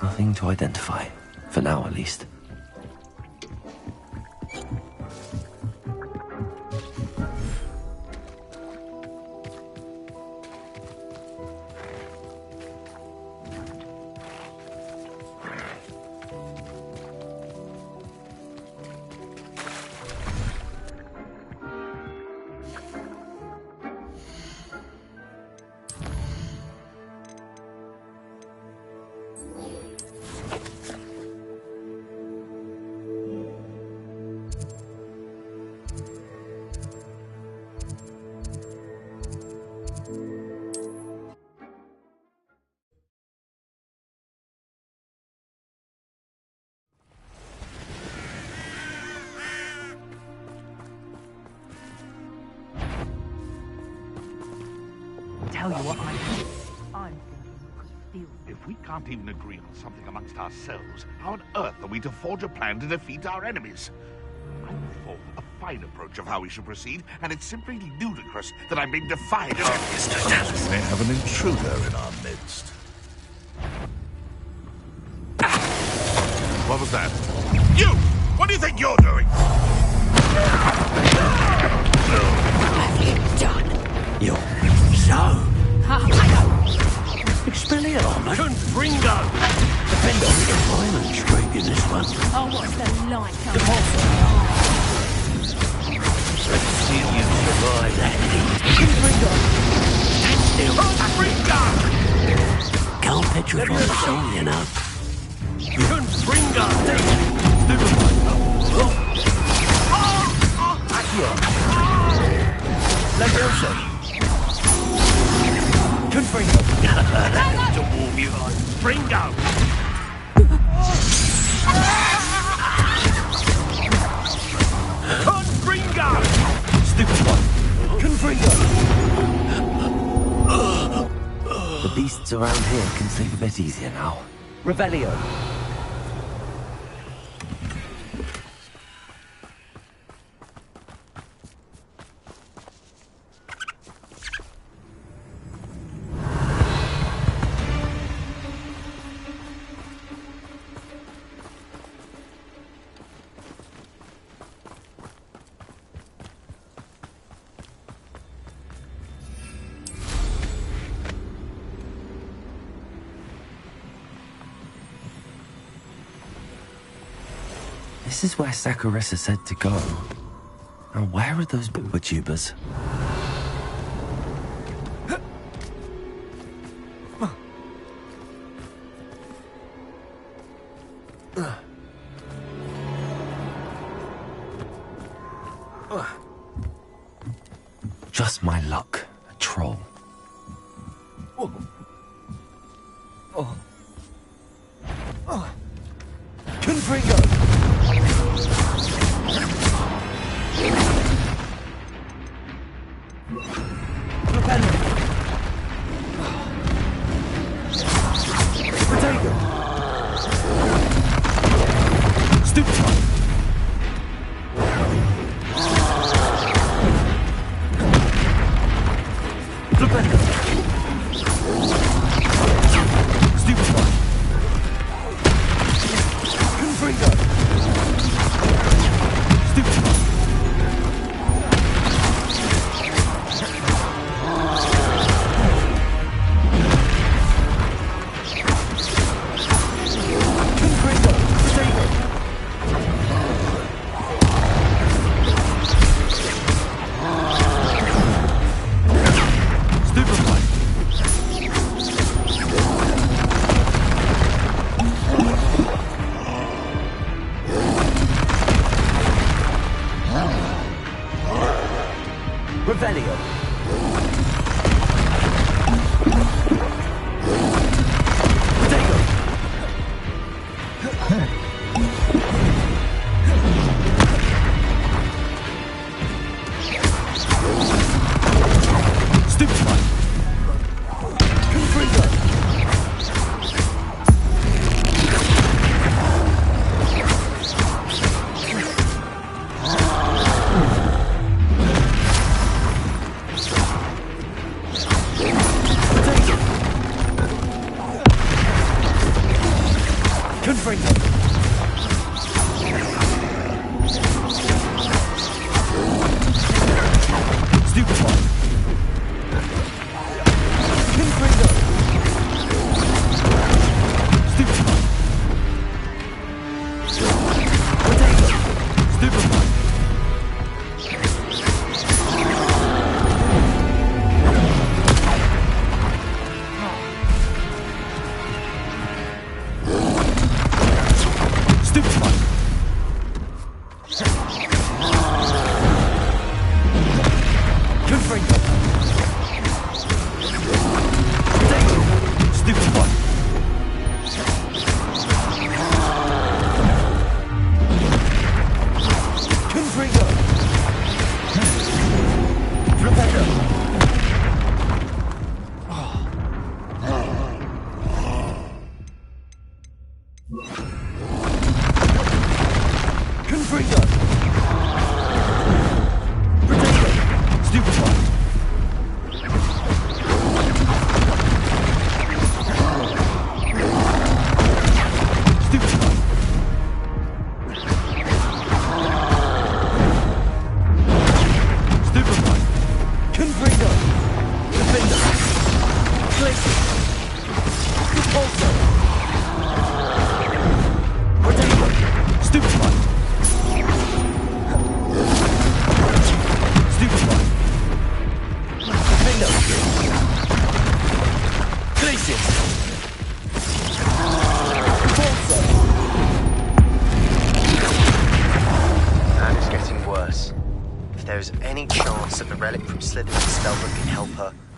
Nothing to identify, for now at least. Tell you what, I'm thinking we could build. If we can't even agree on something amongst ourselves, how on earth are we to forge a plan to defeat our enemies? I've thought a fine approach of how we should proceed, and it's simply ludicrous that I'm being defied. Mr. Dallas may have an intruder in our midst. What was that? You! What do you think you're doing? What have you done? Yo. So? Expelliarmus. Confringo! Depend on the violent streak in this one. Oh, what's the light? Let's see you survive that heat. Stand still. Confringo! Can't petrify the soul, you know. Confringo! Leviosa. Confringo! That to warm you on. Fringo! Confringo! Stupid one. Confringo! The beasts around here can sleep a bit easier now. Revelio. This is where Saccharissa said to go. Now where are those booba-tubers? Just my luck, a troll. Confringo! Revelio.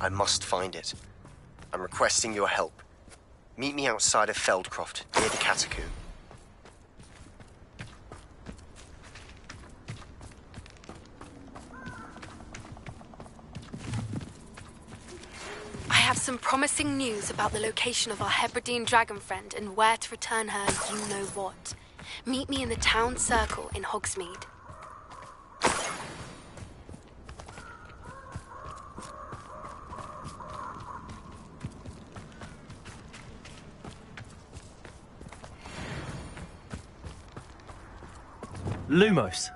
I must find it. I'm requesting your help. Meet me outside of Feldcroft, near the Catacomb. I have some promising news about the location of our Hebridean dragon friend and where to return her you-know-what. Meet me in the town circle in Hogsmeade. Lumos.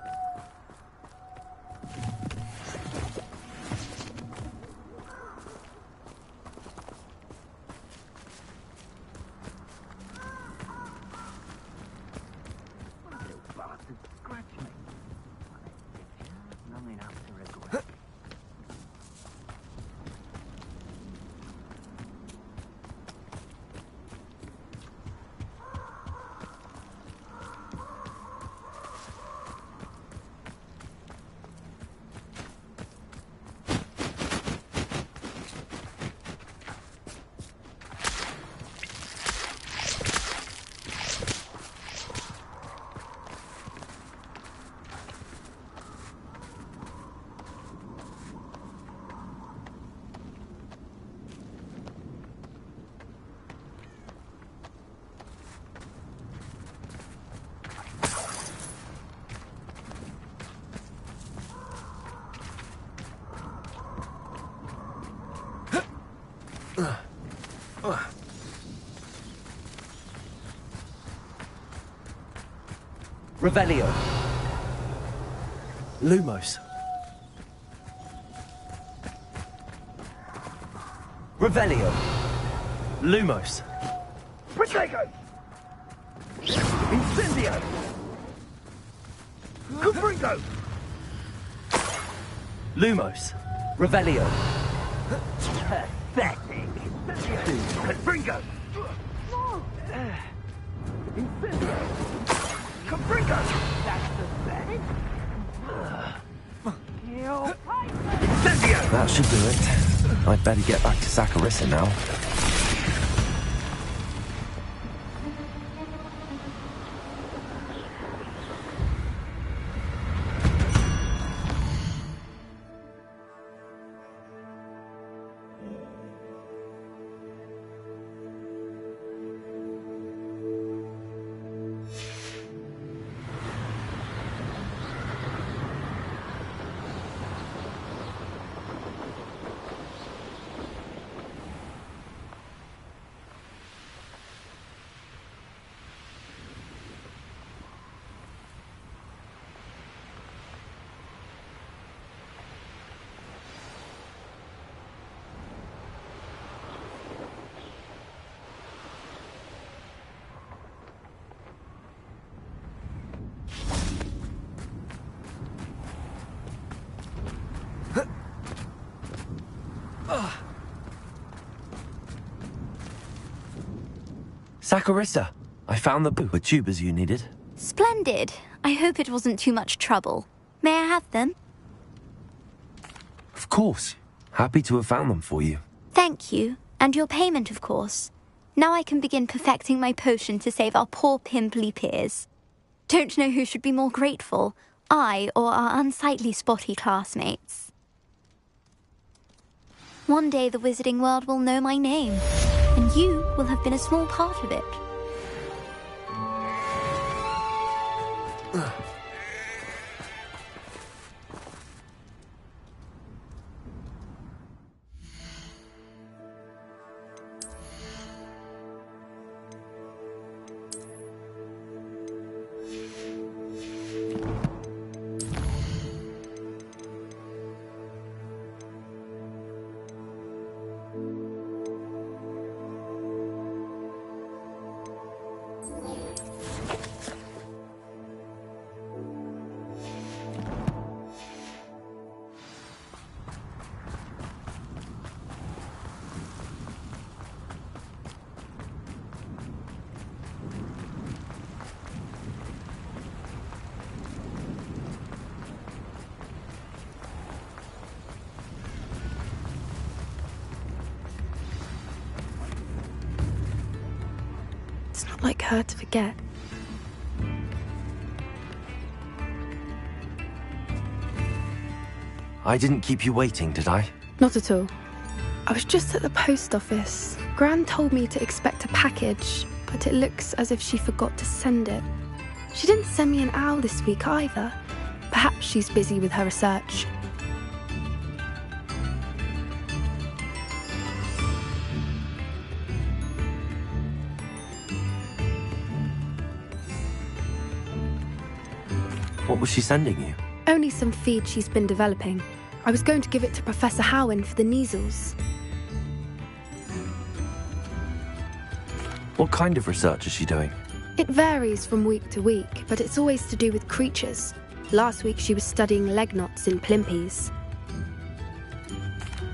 Revelio. Lumos. Revelio. Lumos. Protego! Incendio! Confringo! Lumos. Revelio. Pathetic! Confringo! Incendio! Confringo! That's the best! That should do it. I'd better get back to Saccharissa now. Saccharissa, I found the tubers you needed. Splendid. I hope it wasn't too much trouble. May I have them? Of course. Happy to have found them for you. Thank you. And your payment, of course. Now I can begin perfecting my potion to save our poor pimply peers. Don't know who should be more grateful, I or our unsightly spotty classmates. One day the wizarding world will know my name, and you will have been a small part of it. It's not like her to forget. I didn't keep you waiting, did I? Not at all. I was just at the post office. Gran told me to expect a package, but it looks as if she forgot to send it. She didn't send me an owl this week either. Perhaps she's busy with her research. What was she sending you? Only some feed she's been developing. I was going to give it to Professor Howen for the measles. What kind of research is she doing? It varies from week to week, but it's always to do with creatures. Last week she was studying leg knots in plimpies.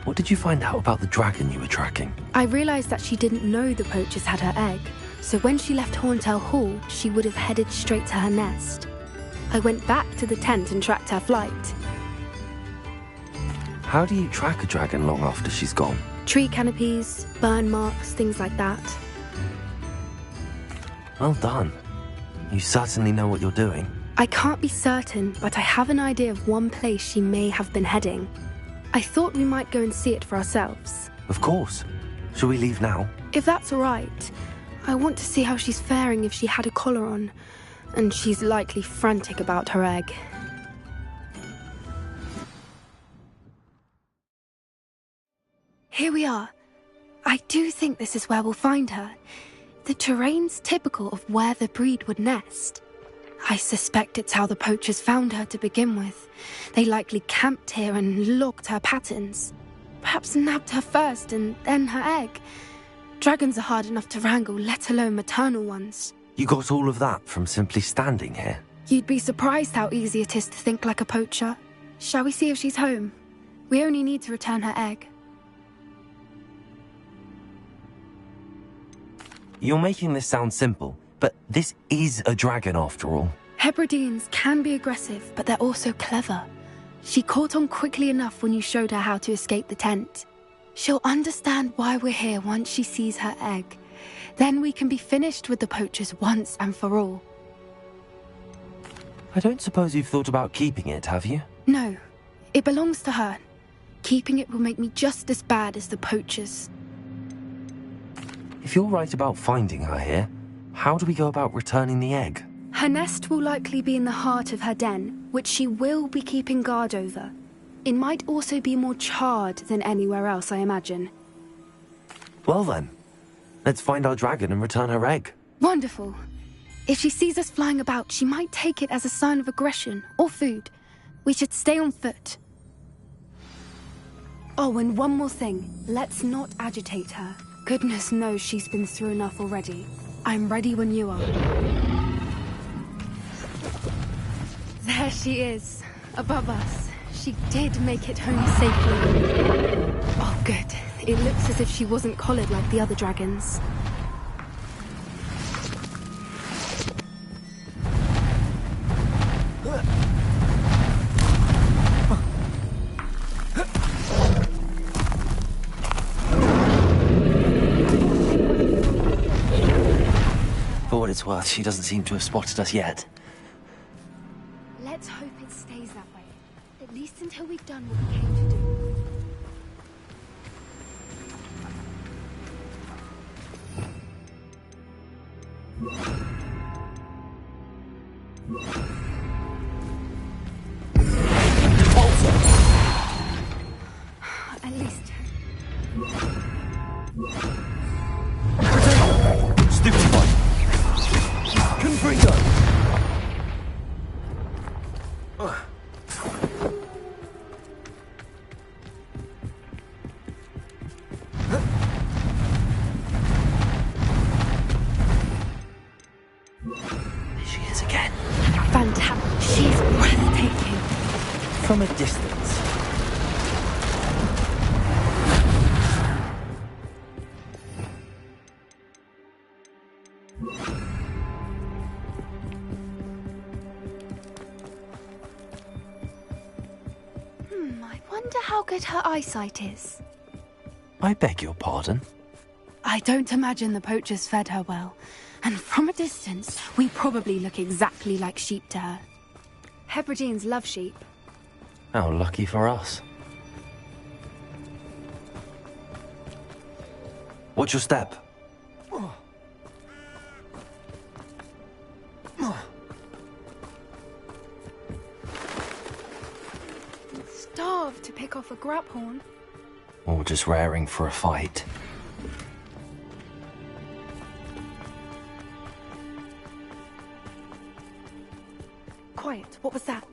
What did you find out about the dragon you were tracking? I realised that she didn't know the poachers had her egg, so when she left Horntail Hall, she would have headed straight to her nest. I went back to the tent and tracked her flight. How do you track a dragon long after she's gone? Tree canopies, burn marks, things like that. Well done. You certainly know what you're doing. I can't be certain, but I have an idea of one place she may have been heading. I thought we might go and see it for ourselves. Of course. Shall we leave now? If that's all right. I want to see how she's faring if she had a collar on. And she's likely frantic about her egg. Here we are. I do think this is where we'll find her. The terrain's typical of where the breed would nest. I suspect it's how the poachers found her to begin with. They likely camped here and logged her patterns. Perhaps nabbed her first and then her egg. Dragons are hard enough to wrangle, let alone maternal ones. You got all of that from simply standing here? You'd be surprised how easy it is to think like a poacher. Shall we see if she's home? We only need to return her egg. You're making this sound simple, but this is a dragon after all. Hebrideans can be aggressive, but they're also clever. She caught on quickly enough when you showed her how to escape the tent. She'll understand why we're here once she sees her egg. Then we can be finished with the poachers once and for all. I don't suppose you've thought about keeping it, have you? No, it belongs to her. Keeping it will make me just as bad as the poachers. If you're right about finding her here, how do we go about returning the egg? Her nest will likely be in the heart of her den, which she will be keeping guard over. It might also be more charred than anywhere else, I imagine. Well then, let's find our dragon and return her egg. Wonderful. If she sees us flying about, she might take it as a sign of aggression or food. We should stay on foot. Oh, and one more thing. Let's not agitate her. Goodness knows she's been through enough already. I'm ready when you are. There she is, above us. She did make it home safely. Oh, good. It looks as if she wasn't collared like the other dragons. For what it's worth, she doesn't seem to have spotted us yet. Let's hope it stays that way. At least until we've done what we came to do. At least. Stupid one! Confringo! There she is again. Fantastic. She's breathtaking. From a distance. I wonder how good her eyesight is. I beg your pardon? I don't imagine the poachers fed her well. And from a distance, we probably look exactly like sheep to her. Hebrideans love sheep. How lucky for us. Watch your step. Starved to pick off a graphorn. Or just raring for a fight. Quiet, what was that?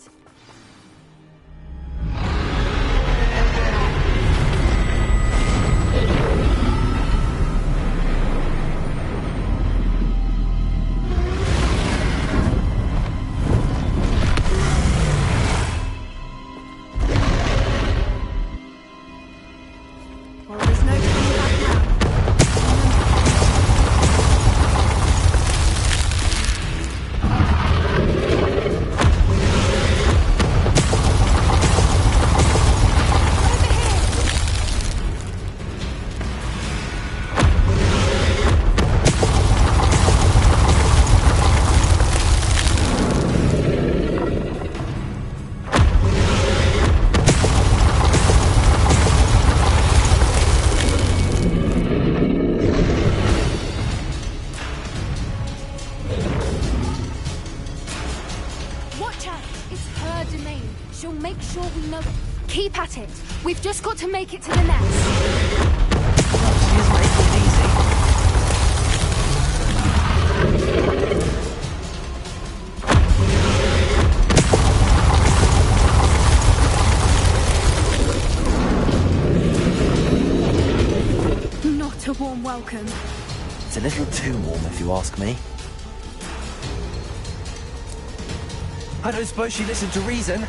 Well, there's no turning back now. Watch out! It's her domain. She'll make sure we know it. Keep at it. We've just got to make it to the nest. She is making it easy. Not a warm welcome. It's a little too warm, if you ask me. I don't suppose she listened to reason.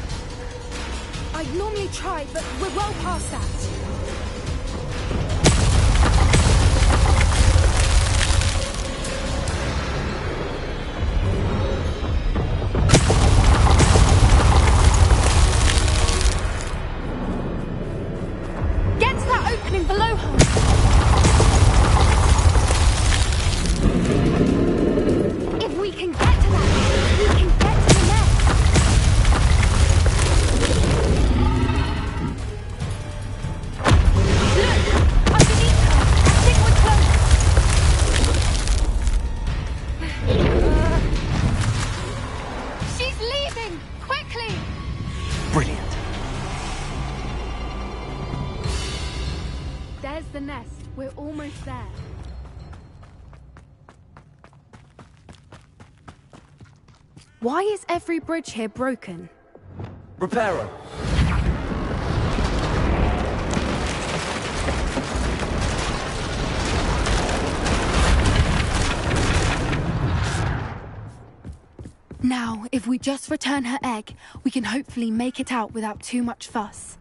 I'd normally try, but we're well past that. the nest. We're almost there. Why is every bridge here broken? Repair her. Now, if we just return her egg, we can hopefully make it out without too much fuss.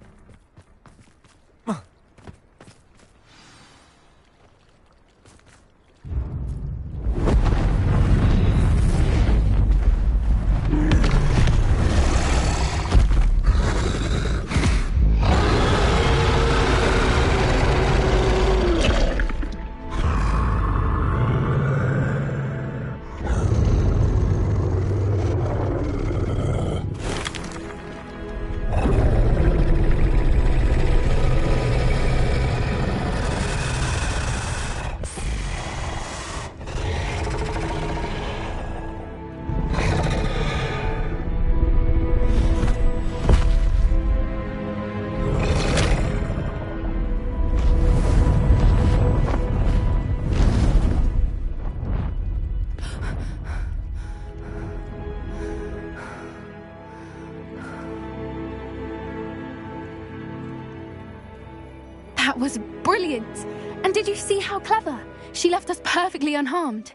That was brilliant! And did you see how clever? She left us perfectly unharmed.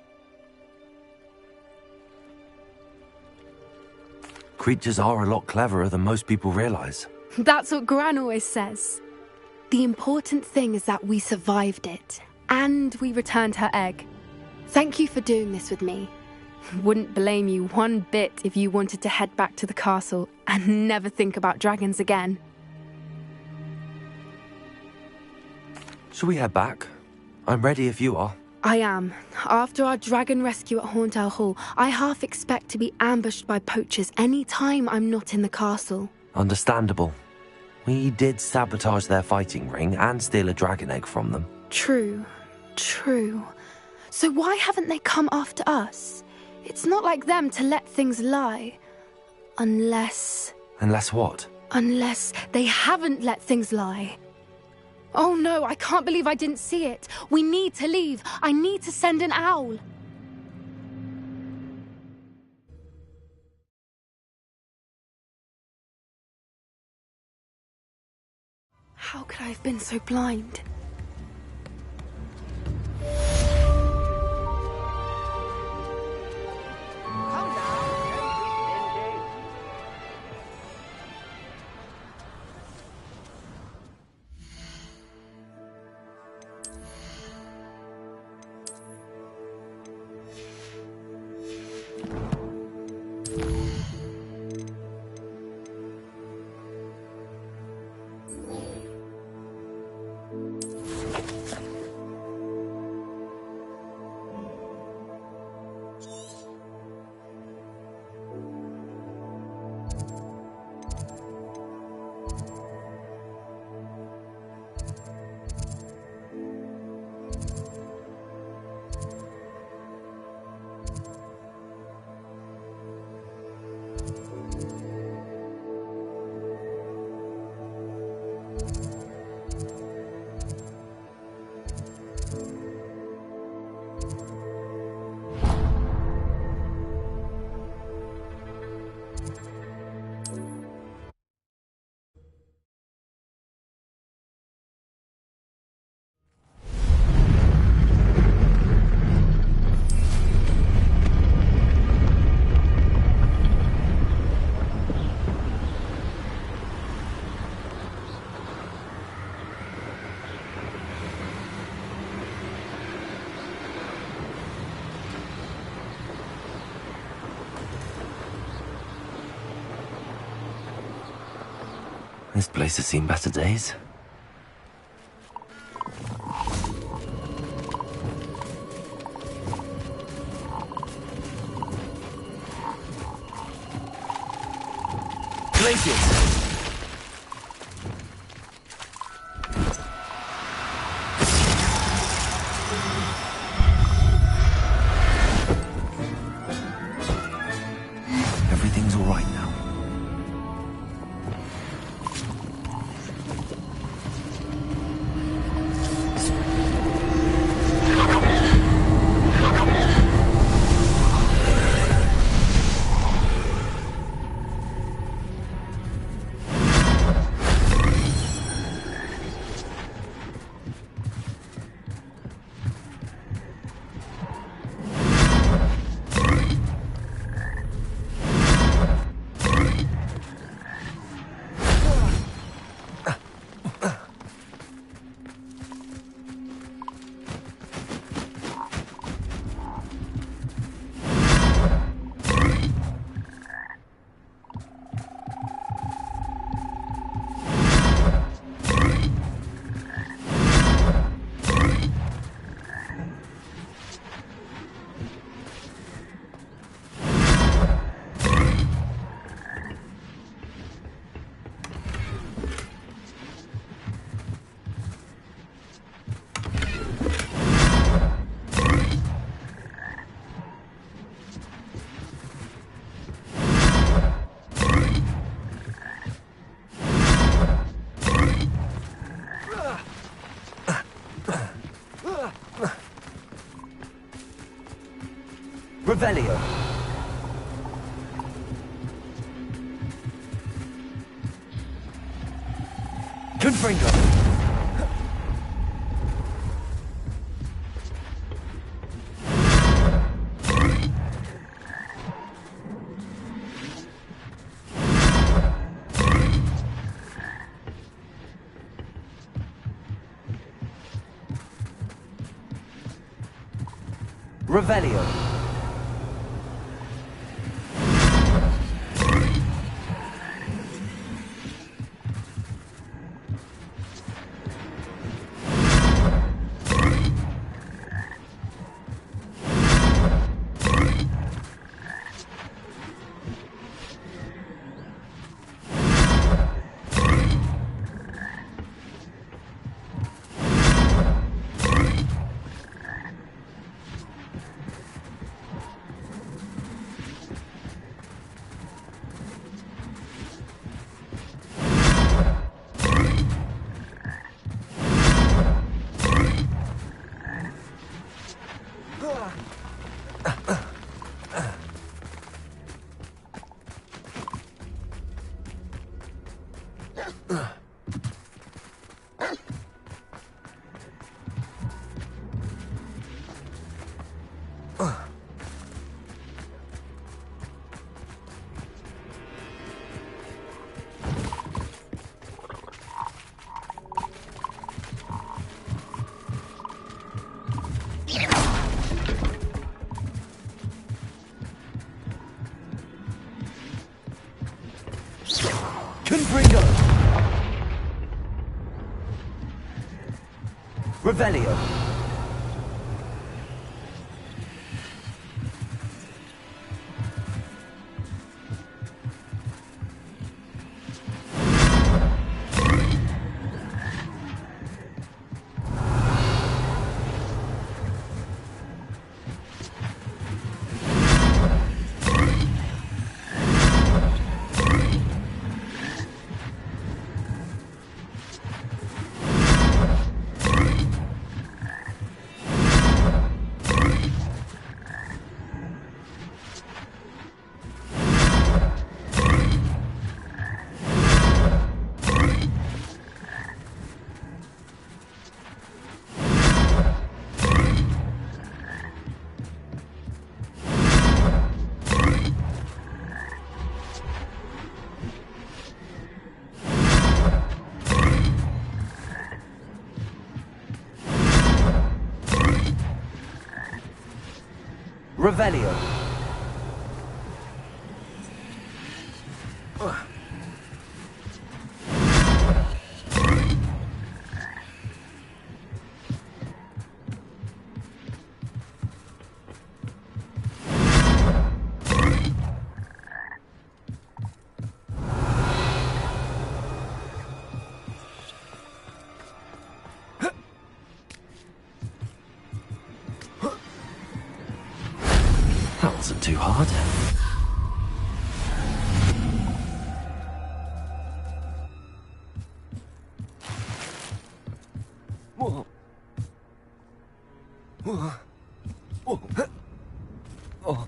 Creatures are a lot cleverer than most people realize. That's what Gran always says. The important thing is that we survived it, and we returned her egg. Thank you for doing this with me. Wouldn't blame you one bit if you wanted to head back to the castle and never think about dragons again. Shall we head back? I'm ready if you are. I am. After our dragon rescue at Hauntowl Hall, I half expect to be ambushed by poachers any time I'm not in the castle. Understandable. We did sabotage their fighting ring and steal a dragon egg from them. True. So why haven't they come after us? It's not like them to let things lie. Unless what? Unless they haven't let things lie. Oh no, I can't believe I didn't see it. We need to leave. I need to send an owl. How could I have been so blind? This place has seen better days. Glaciers! Everything's all right now. Revelio. Confringo. Revelio. Confringo. Revelio. Revelio. That wasn't too hard. Whoa. Whoa. Whoa. Oh.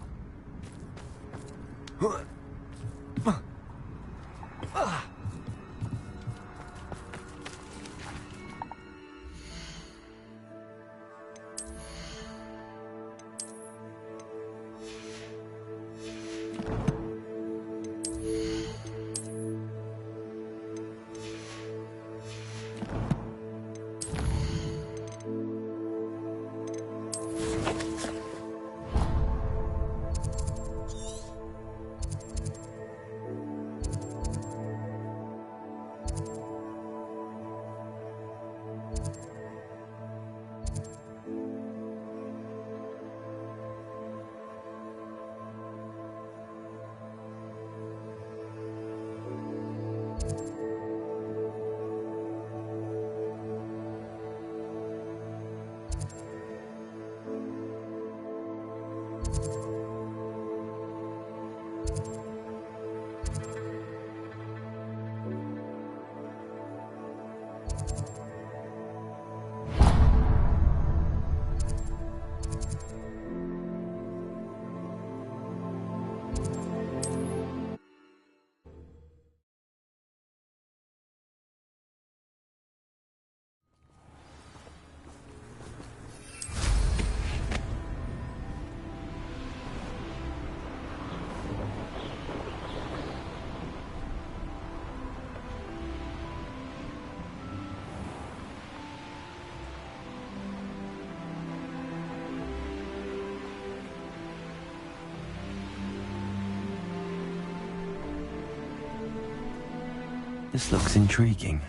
This looks intriguing.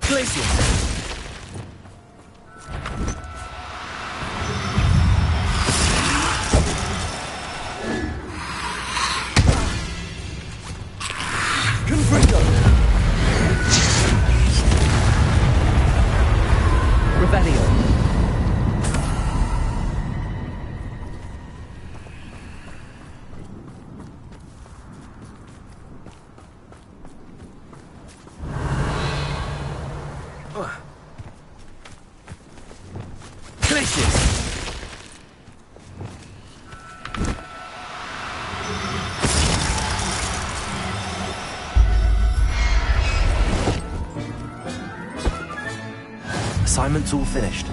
Glacius! Confringo! Revelio. Assignment's all finished.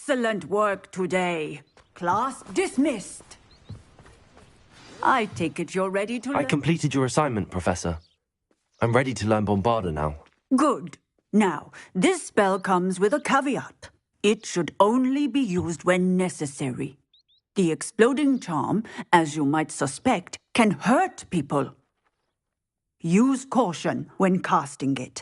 Excellent work today. Class dismissed. I take it you're ready to I completed your assignment, Professor. I'm ready to learn Bombarda now. Good. Now, this spell comes with a caveat. It should only be used when necessary. The exploding charm, as you might suspect, can hurt people. Use caution when casting it.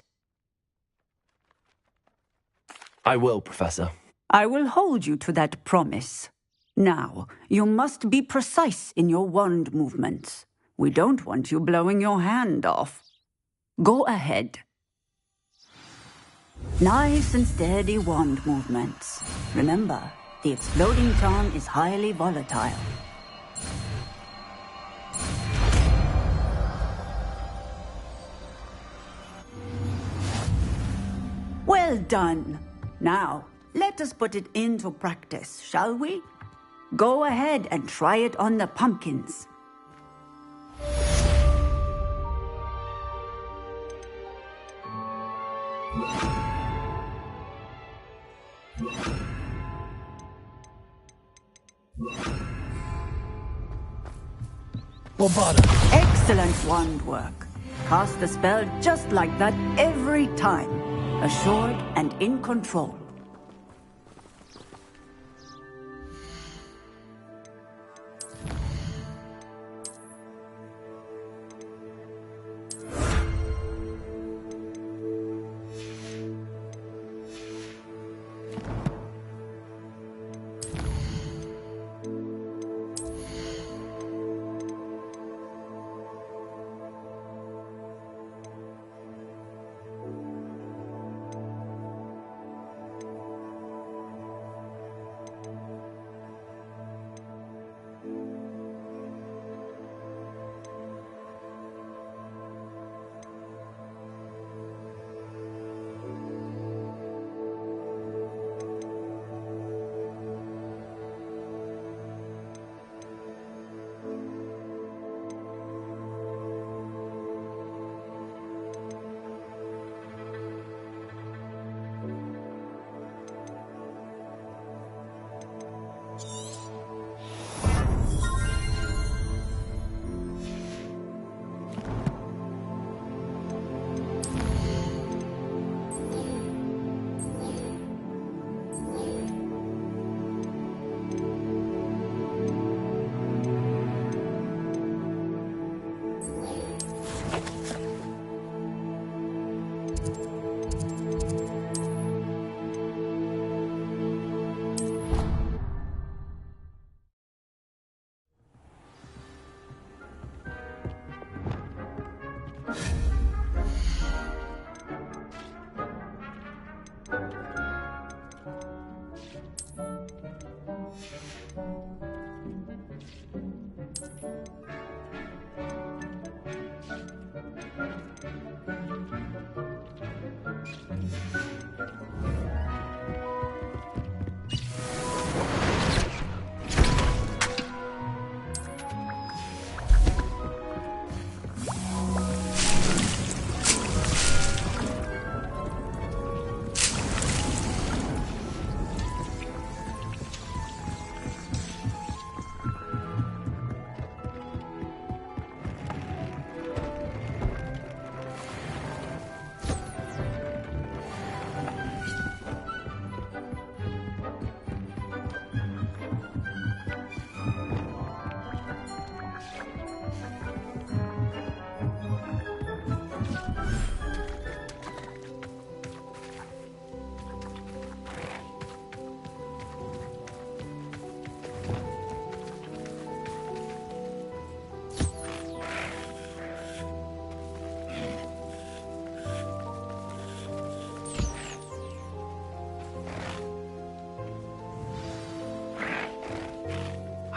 I will, Professor. I will hold you to that promise. Now, you must be precise in your wand movements. We don't want you blowing your hand off. Go ahead. Nice and steady wand movements. Remember, the exploding charm is highly volatile. Well done. Now, let us put it into practice, shall we? Go ahead and try it on the pumpkins. Bombarda. Excellent wand work. Cast the spell just like that every time. Assured and in control.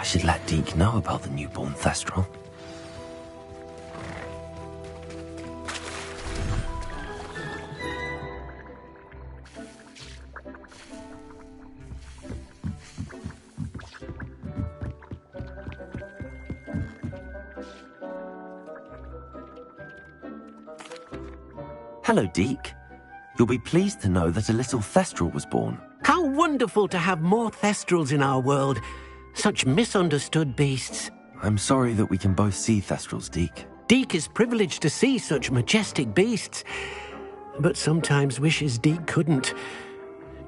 should let Deke know about the newborn Thestral. Hello, Deke. You'll be pleased to know that a little Thestral was born. How wonderful to have more Thestrals in our world. Such misunderstood beasts. I'm sorry that we can both see Thestrals, Deke. Deke is privileged to see such majestic beasts, but sometimes wishes Deke couldn't.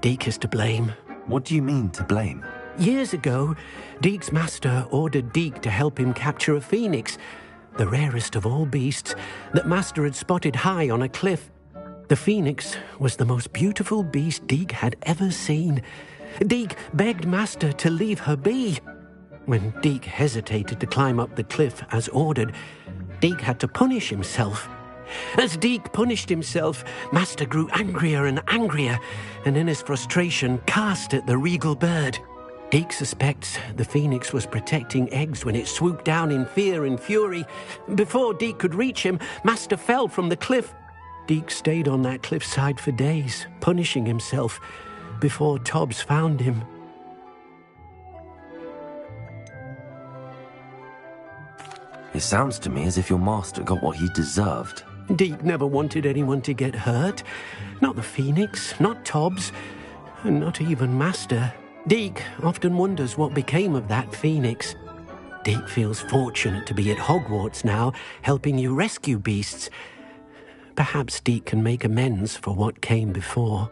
Deke is to blame. What do you mean, to blame? Years ago, Deke's master ordered Deke to help him capture a phoenix, the rarest of all beasts, that master had spotted high on a cliff. The phoenix was the most beautiful beast Deke had ever seen. Deke begged master to leave her be. When Deke hesitated to climb up the cliff as ordered, Deke had to punish himself. As Deke punished himself, master grew angrier and angrier, and in his frustration cast at the regal bird. Deke suspects the phoenix was protecting eggs when it swooped down in fear and fury. Before Deke could reach him, master fell from the cliff. Deke stayed on that cliffside for days, punishing himself, before Tobbs found him. It sounds to me as if your master got what he deserved. Deke never wanted anyone to get hurt. Not the phoenix, not Tobbs, and not even master. Deke often wonders what became of that phoenix. Deke feels fortunate to be at Hogwarts now, helping you rescue beasts. Perhaps Deke can make amends for what came before.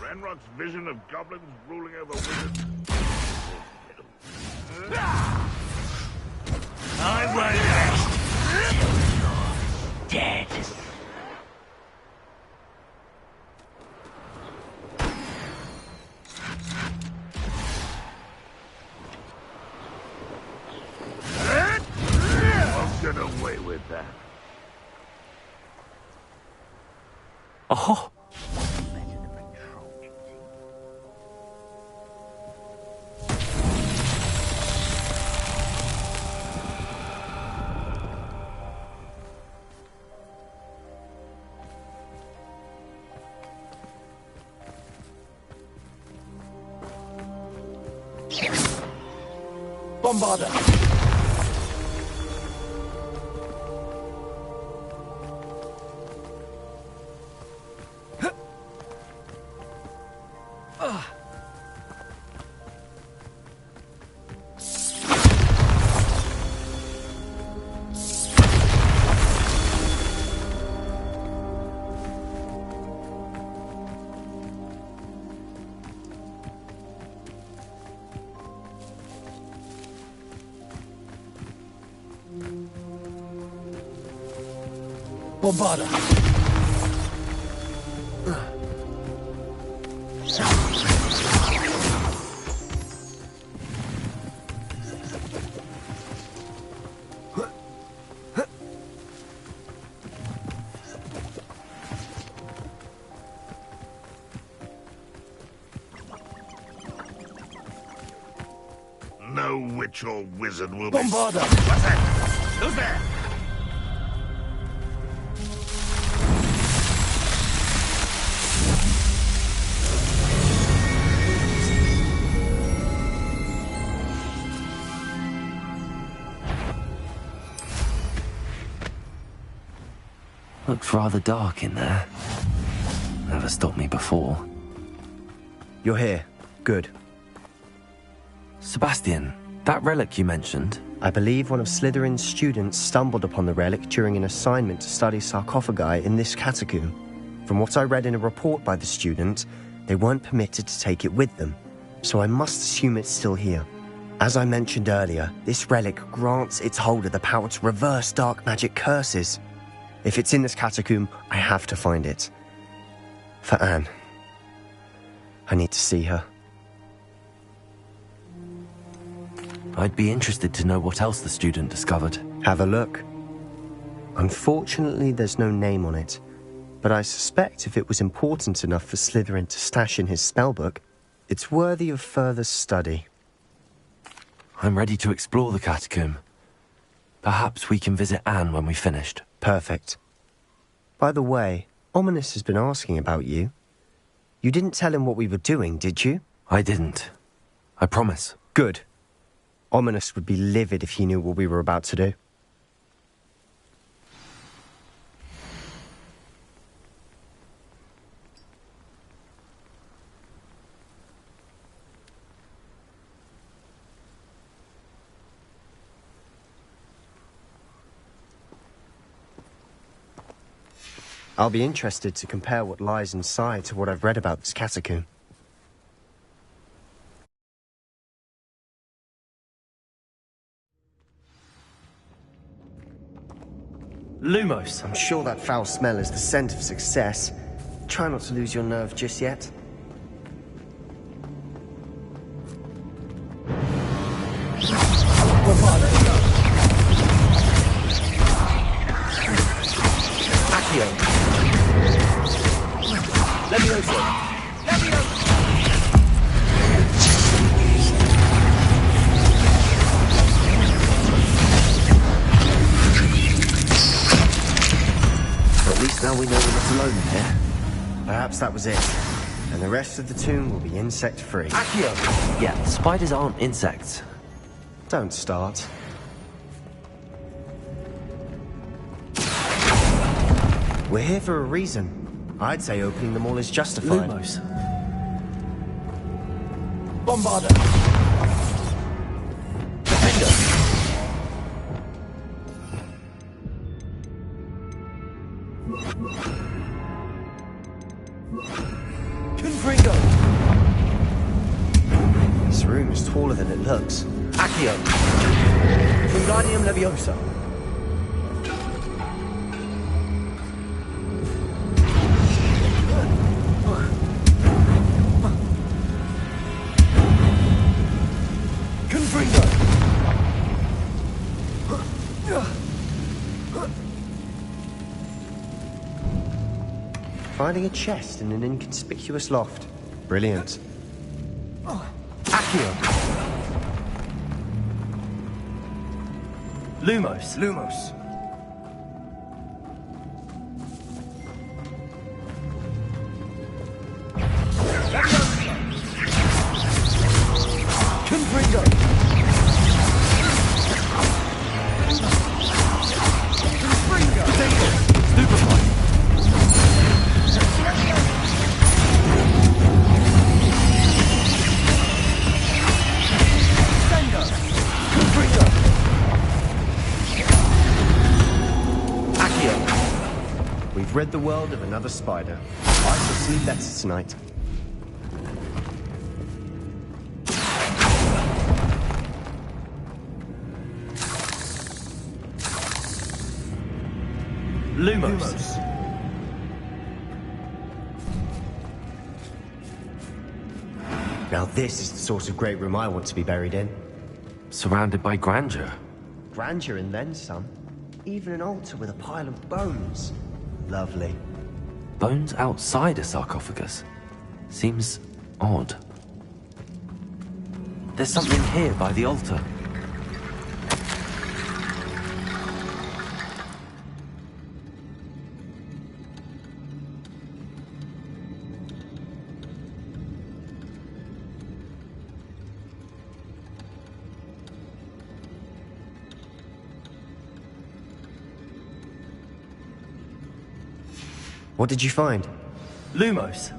Ranrock's vision of goblins ruling over wizards. I won't rest till you're dead. I'll get away with that. Oh! Bombarder! Bombarder! No witch or wizard will Bombarda! What's that? Who's there? Looks rather dark in there. Never stopped me before. You're here. Good. Sebastian, that relic you mentioned. I believe one of Slytherin's students stumbled upon the relic during an assignment to study sarcophagi in this catacomb. From what I read in a report by the student, they weren't permitted to take it with them, so I must assume it's still here. As I mentioned earlier, this relic grants its holder the power to reverse dark magic curses. If it's in this catacomb, I have to find it. For Anne. I need to see her. I'd be interested to know what else the student discovered. Have a look. Unfortunately, there's no name on it, but I suspect if it was important enough for Slytherin to stash in his spellbook, it's worthy of further study. I'm ready to explore the catacomb. Perhaps we can visit Anne when we've finished. Perfect. By the way, Ominous has been asking about you. You didn't tell him what we were doing, did you? I didn't. I promise. Good. Ominous would be livid if he knew what we were about to do. I'll be interested to compare what lies inside to what I've read about this catacomb. Lumos. I'm sure that foul smell is the scent of success. Try not to lose your nerve just yet. At least now we know we're not alone in here. Perhaps that was it. And the rest of the tomb will be insect-free. Accio! Yeah, spiders aren't insects. Don't start. We're here for a reason. I'd say opening them all is justified. Lumos. Bombarda! Confringo! This room is taller than it looks. Accio! Wingardium Leviosa! Finding a chest in an inconspicuous loft. Brilliant. Accio! Lumos! Lumos! Confringo! Confringo! Stupefy! We've rid the world of another spider. I shall sleep better tonight. Lumos! Now this is the sort of great room I want to be buried in. Surrounded by grandeur. Grandeur and then some. Even an altar with a pile of bones. Lovely. Bones outside a sarcophagus. Seems odd. There's something here by the altar. What did you find? Lumos.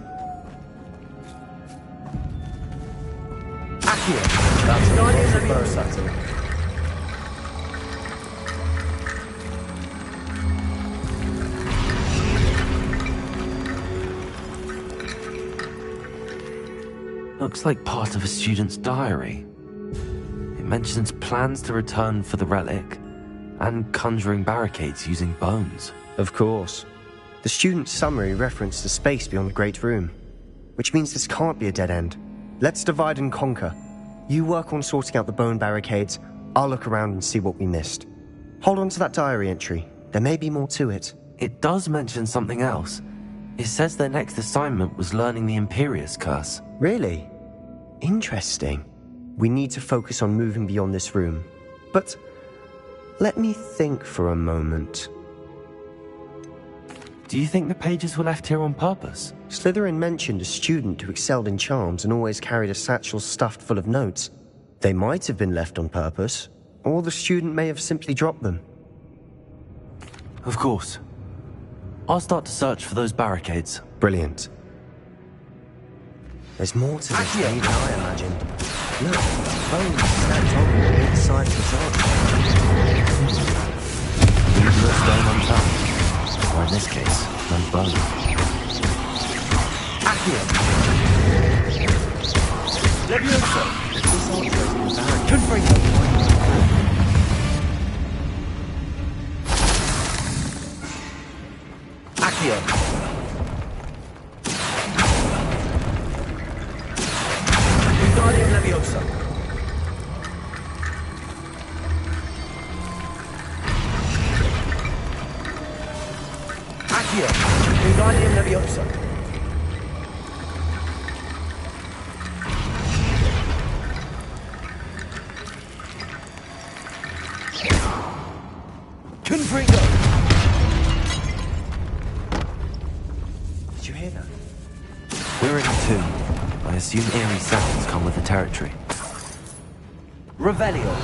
That's a lot of burst atom. Looks like part of a student's diary. It mentions plans to return for the relic and conjuring barricades using bones. Of course. The student's summary referenced a space beyond the Great Room, which means this can't be a dead end. Let's divide and conquer. You work on sorting out the bone barricades, I'll look around and see what we missed. Hold on to that diary entry. There may be more to it. It does mention something else. It says their next assignment was learning the Imperius Curse. Really? Interesting. We need to focus on moving beyond this room. But let me think for a moment. Do you think the pages were left here on purpose? Slytherin mentioned a student who excelled in charms and always carried a satchel stuffed full of notes. They might have been left on purpose, or the student may have simply dropped them. Of course. I'll start to search for those barricades. Brilliant. There's more to this than even I imagined. Look, bones stacked on the inside of the door. Leave no stone unturned. Or in this case, no bone. Accio! Levioso! Confringo! Accio! Wingardium Leviosa! Accio! Wingardium Leviosa! Confringo! Did you hear that? We're in a tomb. I assume eerie sounds come with the territory. Revelio!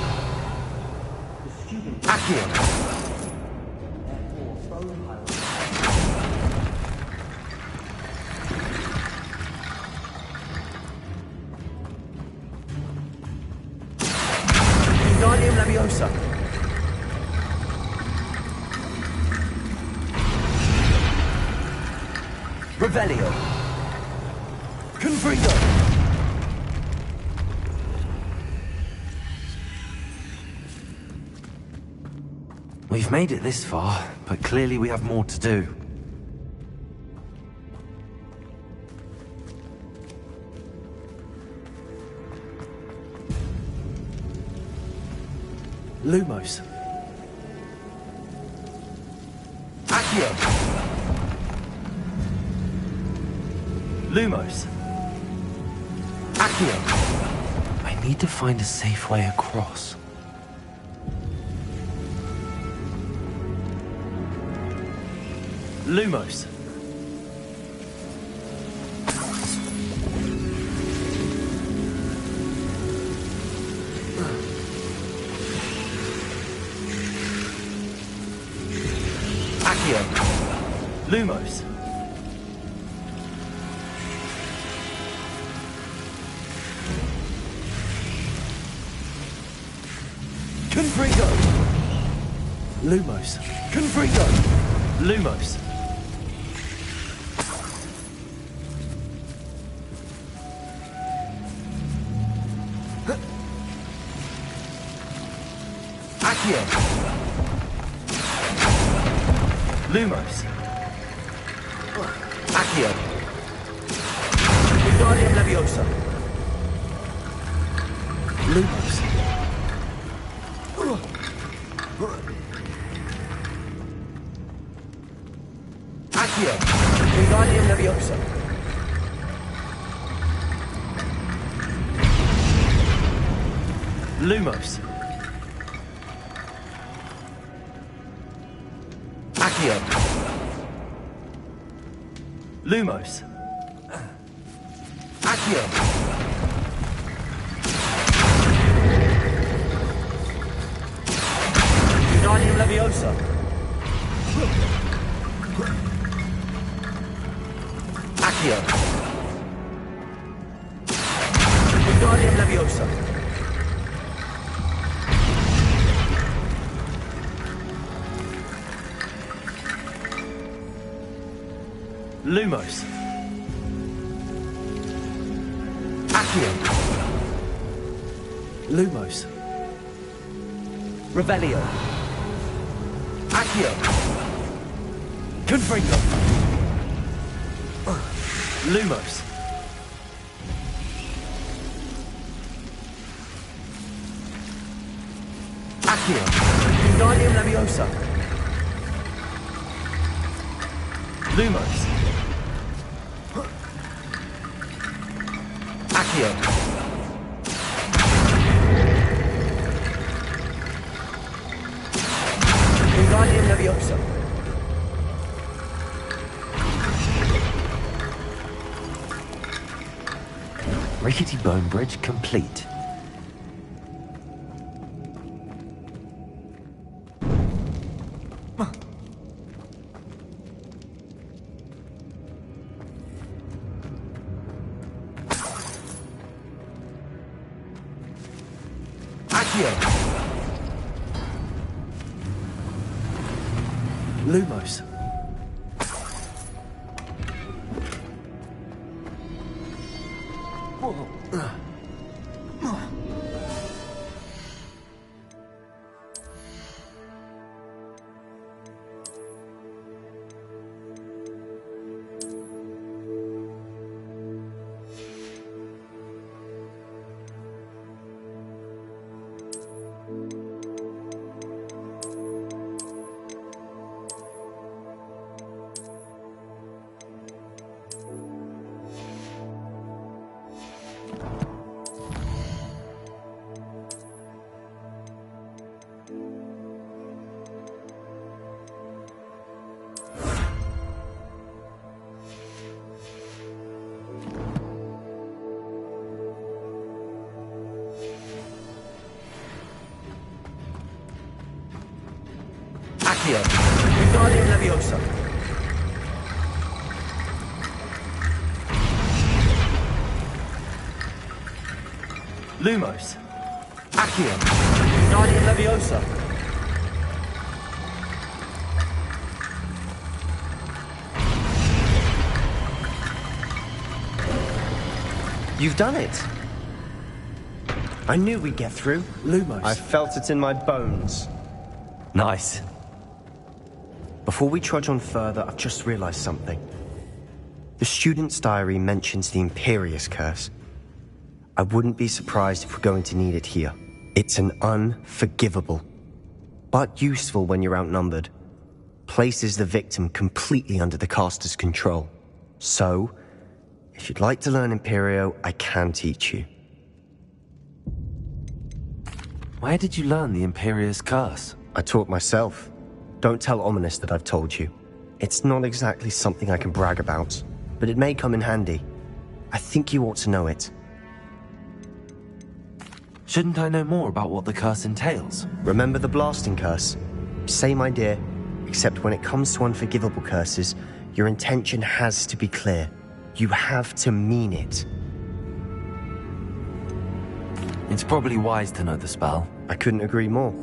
Accio! Wingardium Leviosa! Revelio! Confringo! We've made it this far, but clearly we have more to do. Lumos. Accio! Lumos. Accio! I need to find a safe way across. Lumos. Accio! Lumos. Confringo! Lumos. Confringo! Lumos. Accio! Lumos. Accio! Wingardium Leviosa! Lumos. Accio! Wingardium Leviosa! Lumos. Accio. Lumos. Accio. Guardian Leviosa. Accio. Guardian Leviosa. Lumos. Accio. Lumos. Revelio. Accio. Confringo. Lumos. Accio. Guardian Leviosa. Lumos. Accio. Guardian Leviosa. Rickety bone bridge complete. Accio. Lumos. Accio. Guardian Leviosa. Lumos. Accio. Guardian Leviosa. You've done it. I knew we'd get through. Lumos. I felt it in my bones. Nice. Before we trudge on further, I've just realized something. The student's diary mentions the Imperious Curse. I wouldn't be surprised if we're going to need it here. It's an unforgivable, but useful when you're outnumbered. Places the victim completely under the caster's control. So, if you'd like to learn Imperio, I can teach you. Where did you learn the Imperious Curse? I taught myself. Don't tell Ominous that I've told you. It's not exactly something I can brag about, but it may come in handy. I think you ought to know it. Shouldn't I know more about what the curse entails? Remember the blasting curse? Same idea, except when it comes to unforgivable curses, your intention has to be clear. You have to mean it. It's probably wise to know the spell. I couldn't agree more.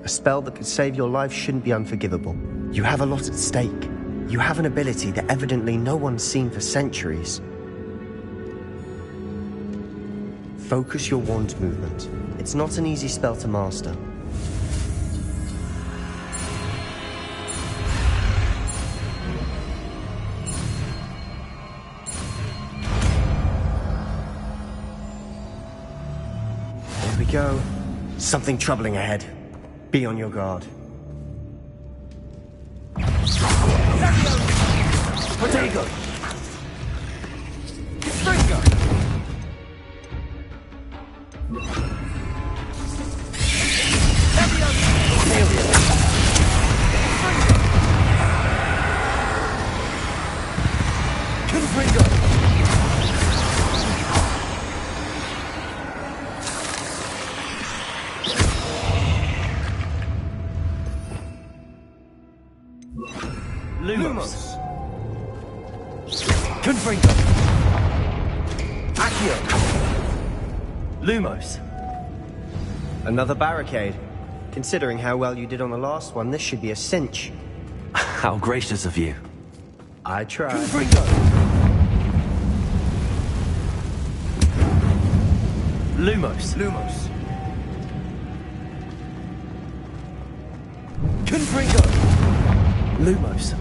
A spell that could save your life shouldn't be unforgivable. You have a lot at stake. You have an ability that evidently no one's seen for centuries. Focus your wand movement. It's not an easy spell to master. There we go. Something troubling ahead. Be on your guard. Protego! Stringo! Confringo! Accio! Lumos! Another barricade. Considering how well you did on the last one, this should be a cinch. How gracious of you. I tried. Confringo! Lumos! Lumos! Confringo! Lumos!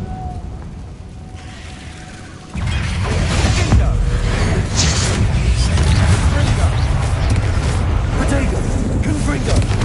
Confringo!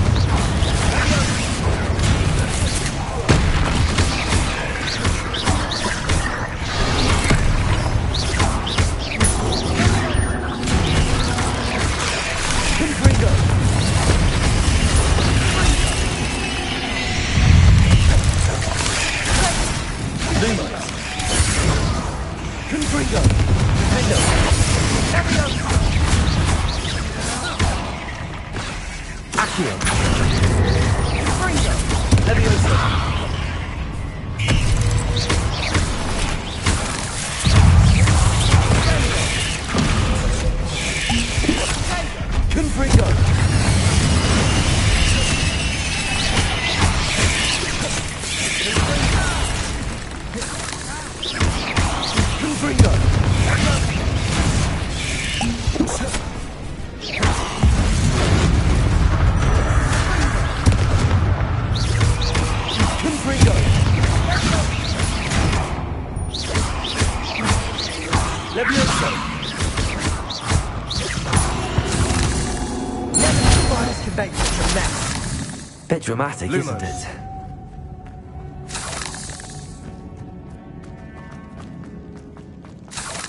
Bit dramatic, isn't it?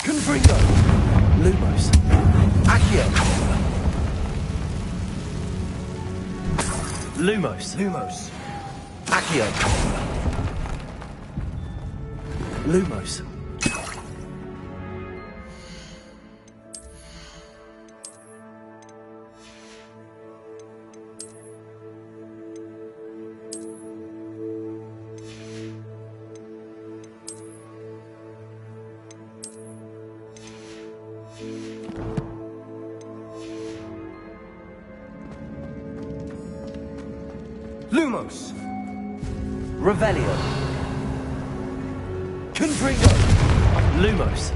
Confringo! Lumos! Accio! Lumos! Lumos! Accio! Lumos! Lumos! Revelio! Confringo! Lumos!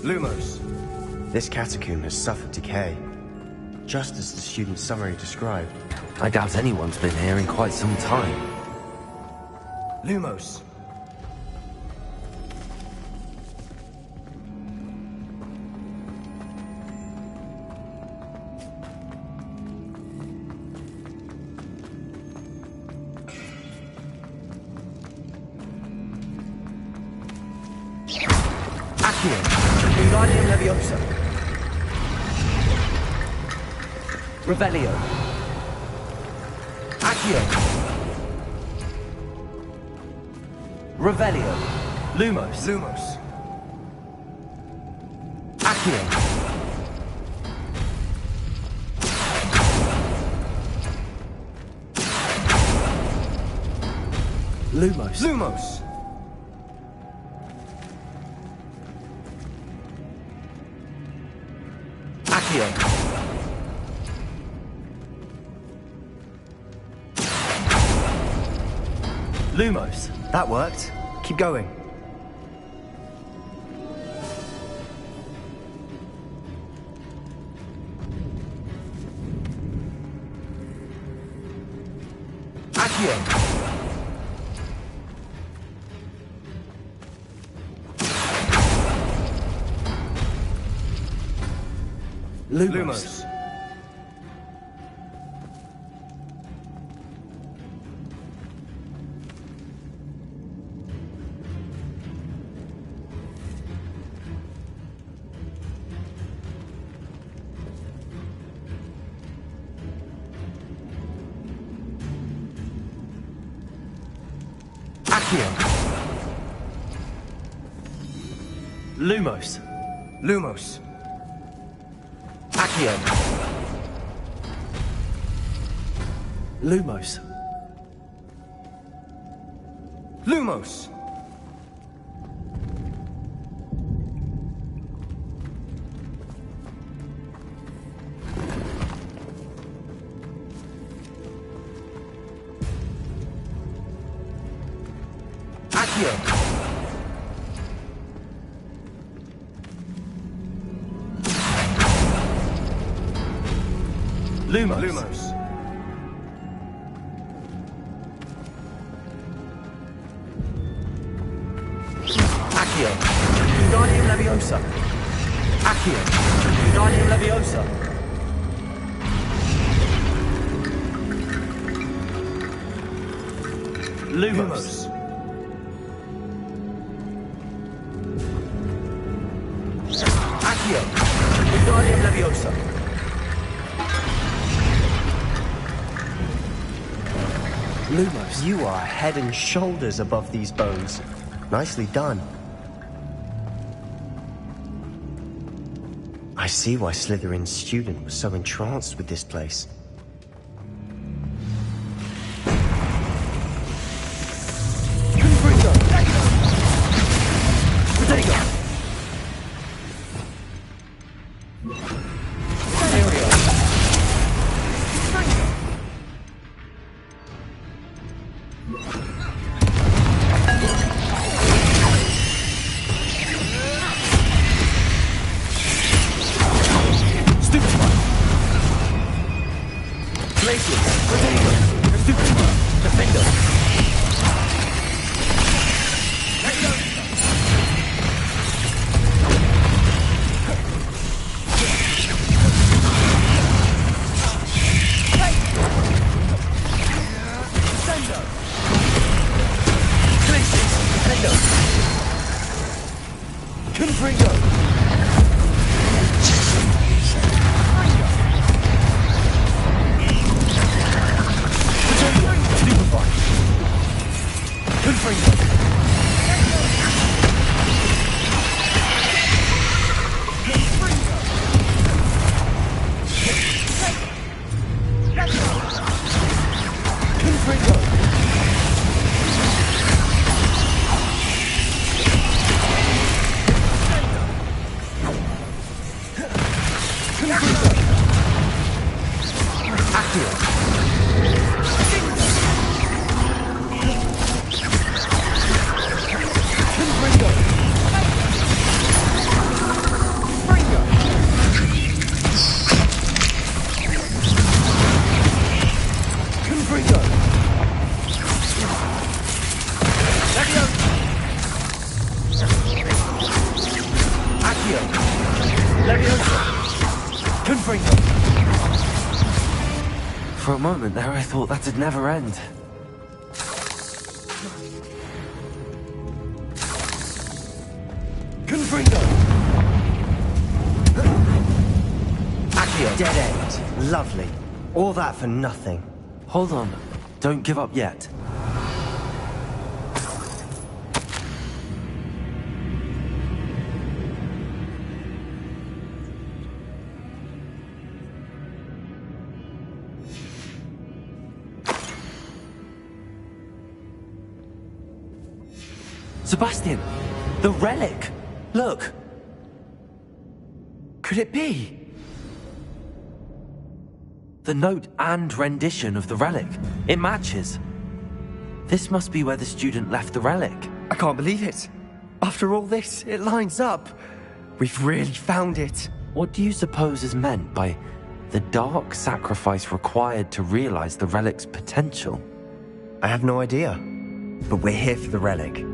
Lumos! This catacomb has suffered decay, just as the student's summary described. I doubt anyone's been here in quite some time. Lumos! Wingardium Leviosa. Revelio. Accio. Revelio. Lumos. Lumos. Accio. Lumos. Lumos. Accio. Lumos. That worked. Keep going. Accio. Lumos. Accio. Lumos. Lumos. Accio. Lumos. Lumos. Lumos. Accio. Wingardium Leviosa. Accio. Wingardium Leviosa. Lumos. Accio. Wingardium Leviosa. Lumos, you are head and shoulders above these bones. Nicely done. I see why Slytherin's student was so entranced with this place. For a moment there, I thought that'd never end. Confringo! Accio. Dead end. Lovely. All that for nothing. Hold on. Don't give up yet. Sebastian! The relic! Look! Could it be? The note and rendition of the relic. It matches. This must be where the student left the relic. I can't believe it. After all this, it lines up. We've really found it. What do you suppose is meant by the dark sacrifice required to realize the relic's potential? I have no idea. But we're here for the relic.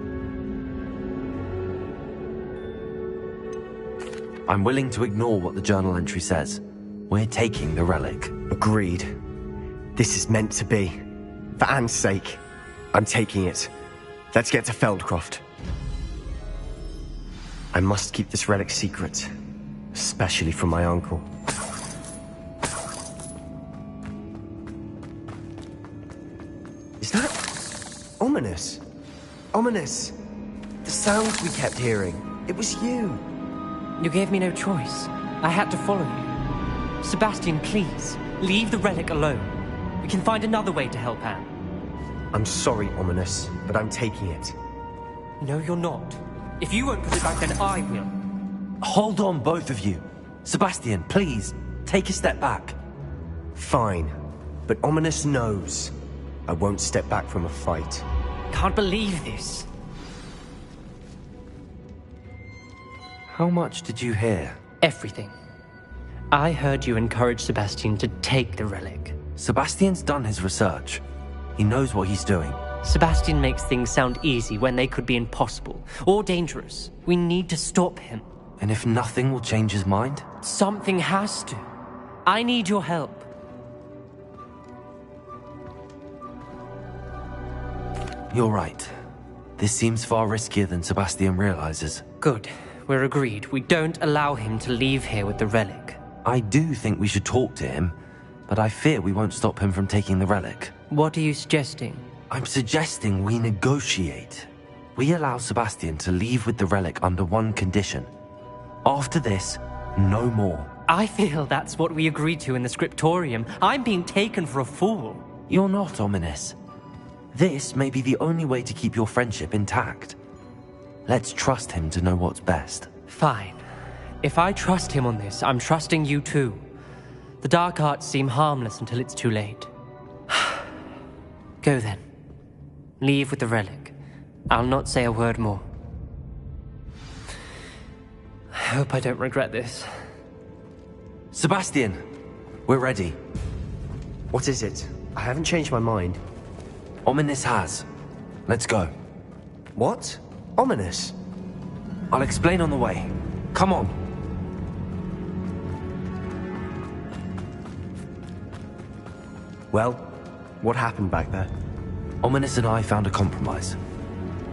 I'm willing to ignore what the journal entry says. We're taking the relic. Agreed. This is meant to be. For Anne's sake, I'm taking it. Let's get to Feldcroft. I must keep this relic secret, especially from my uncle. Is that ominous? Ominous! The sounds we kept hearing. It was you. You gave me no choice. I had to follow you. Sebastian, please, leave the relic alone. We can find another way to help Anne. I'm sorry, Ominous, but I'm taking it. No, you're not. If you won't put it back, then I will. Hold on, both of you. Sebastian, please, take a step back. Fine, but Ominous knows I won't step back from a fight. Can't believe this. How much did you hear? Everything. I heard you encourage Sebastian to take the relic. Sebastian's done his research. He knows what he's doing. Sebastian makes things sound easy when they could be impossible or dangerous. We need to stop him. And if nothing will change his mind? Something has to. I need your help. You're right. This seems far riskier than Sebastian realizes. Good. We're agreed. We don't allow him to leave here with the relic. I do think we should talk to him, but I fear we won't stop him from taking the relic. What are you suggesting? I'm suggesting we negotiate. We allow Sebastian to leave with the relic under one condition. After this, no more. I feel that's what we agreed to in the scriptorium. I'm being taken for a fool. You're not, Ominous. This may be the only way to keep your friendship intact. Let's trust him to know what's best. Fine. If I trust him on this, I'm trusting you too. The dark arts seem harmless until it's too late. Go then. Leave with the relic. I'll not say a word more. I hope I don't regret this. Sebastian, we're ready. What is it? I haven't changed my mind. Ominous has. Let's go. What? Ominous? I'll explain on the way. Come on. Well, what happened back there? Ominous and I found a compromise.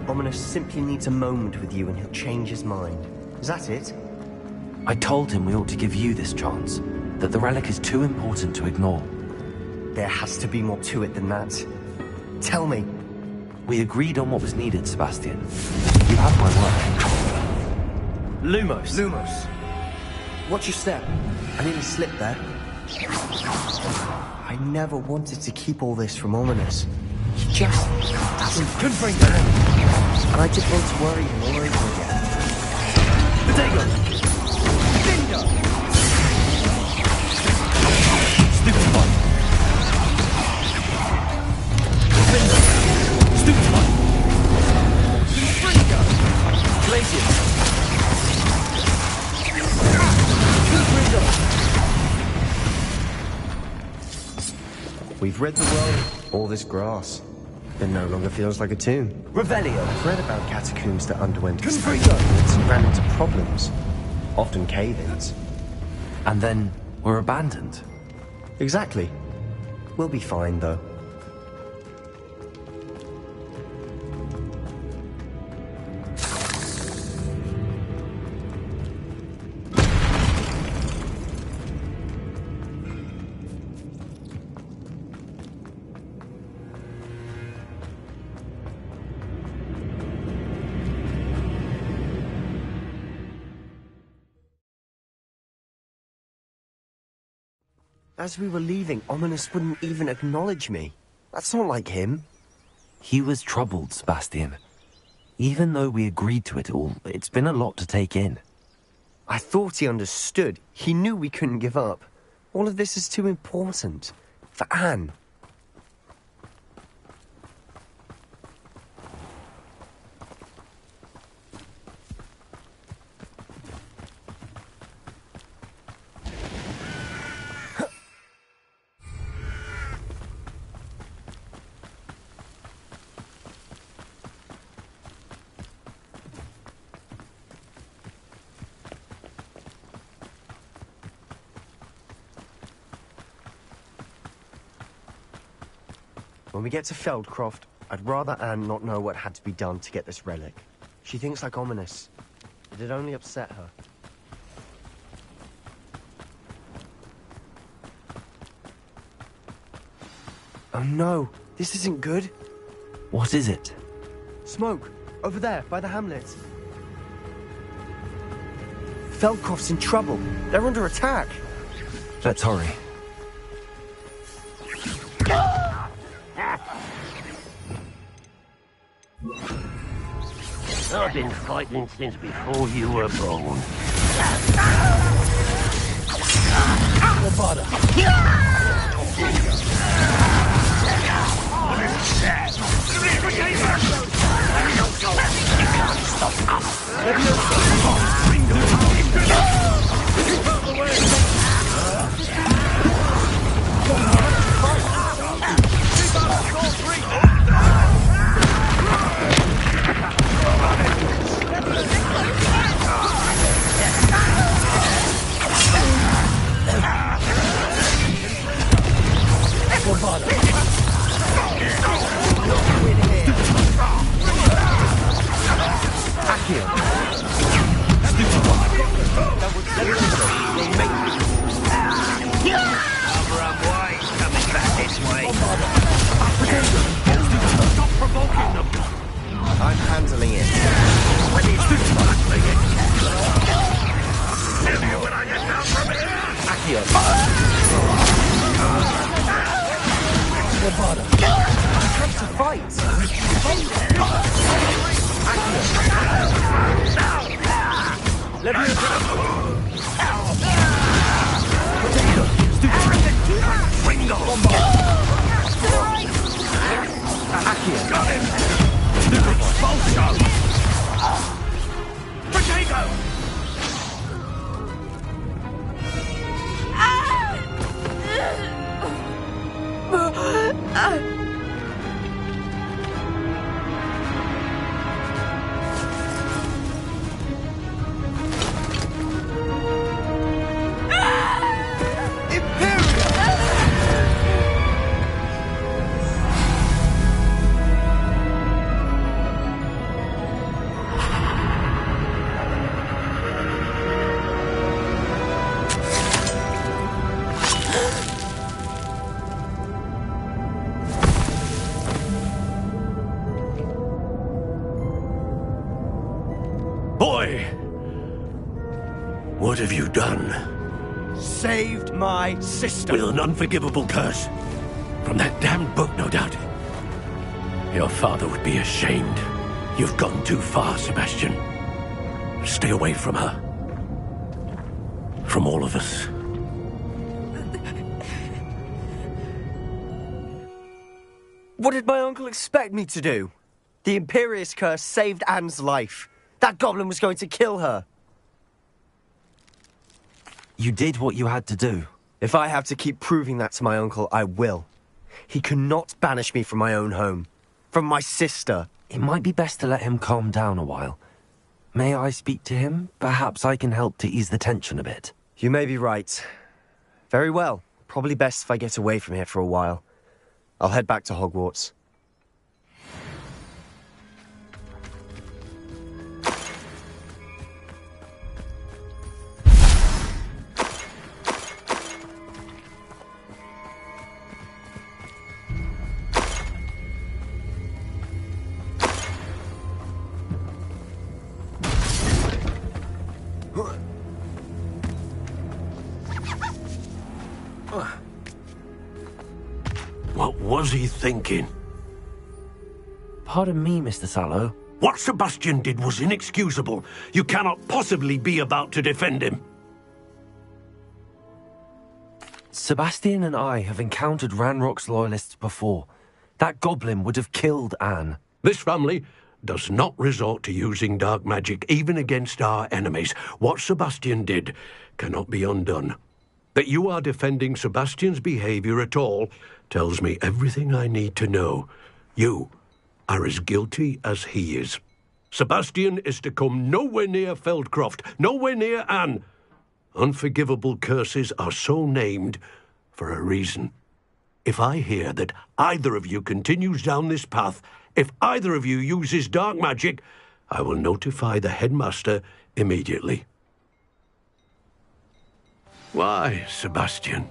Ominous simply needs a moment with you and he'll change his mind. Is that it? I told him we ought to give you this chance, that the relic is too important to ignore. There has to be more to it than that. Tell me. We agreed on what was needed, Sebastian. You have my word. Lumos. Lumos. Watch your step. I nearly slipped there. I never wanted to keep all this from Ominous. He just couldn't bring it. And I didn't want to worry him all over again. Potato! Bingo! Stupid one. Bingo! Stupid one. Bingo! Glacier! We've rid the world of all this grass. It no longer feels like a tomb. Revelio. I've read about catacombs that underwent experiments and ran into problems. Often cave-ins. And then were abandoned. Exactly. We'll be fine, though. As we were leaving, Ominous wouldn't even acknowledge me. That's not like him. He was troubled, Sebastian. Even though we agreed to it all, it's been a lot to take in. I thought he understood. He knew we couldn't give up. All of this is too important. For Anne. When we get to Feldcroft, I'd rather Anne not know what had to be done to get this relic. She thinks like Ominous. It'd only upset her. Oh no, this isn't good. What is it? Smoke, over there, by the hamlet. Feldcroft's in trouble. They're under attack. Let's hurry. I've been fighting since before you were born. right! Ringo! Accio! Got him! Expulsion! Protego! Boy! What have you done? Saved my sister. With an unforgivable curse. From that damned book, no doubt. Your father would be ashamed. You've gone too far, Sebastian. Stay away from her. From all of us. What did my uncle expect me to do? The Imperious curse saved Anne's life. That goblin was going to kill her. You did what you had to do. If I have to keep proving that to my uncle, I will. He cannot banish me from my own home. From my sister. It might be best to let him calm down a while. May I speak to him? Perhaps I can help to ease the tension a bit. You may be right. Very well. Probably best if I get away from here for a while. I'll head back to Hogwarts. What was he thinking? Pardon me, Mr. Sallow. What Sebastian did was inexcusable. You cannot possibly be about to defend him. Sebastian and I have encountered Ranrock's loyalists before. That goblin would have killed Anne. This family does not resort to using dark magic, even against our enemies. What Sebastian did cannot be undone. That you are defending Sebastian's behavior at all tells me everything I need to know. You are as guilty as he is. Sebastian is to come nowhere near Feldcroft, nowhere near Anne. Unforgivable curses are so named for a reason. If I hear that either of you continues down this path, if either of you uses dark magic, I will notify the headmaster immediately. Why, Sebastian?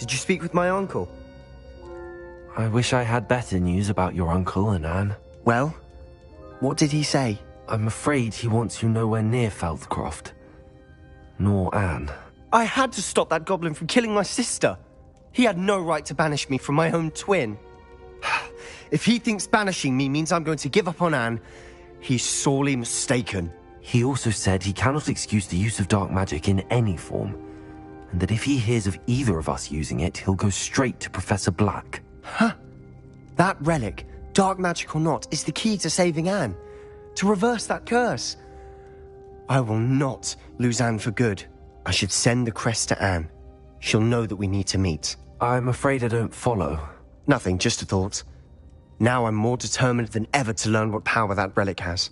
Did you speak with my uncle? I wish I had better news about your uncle and Anne. Well, what did he say? I'm afraid he wants you nowhere near Feldcroft. Nor Anne. I had to stop that goblin from killing my sister. He had no right to banish me from my own twin. If he thinks banishing me means I'm going to give up on Anne, he's sorely mistaken. He also said he cannot excuse the use of dark magic in any form, and that if he hears of either of us using it, he'll go straight to Professor Black. Huh. That relic, dark magic or not, is the key to saving Anne. To reverse that curse. I will not lose Anne for good. I should send the crest to Anne. She'll know that we need to meet. I'm afraid I don't follow. Nothing, just a thought. Now I'm more determined than ever to learn what power that relic has.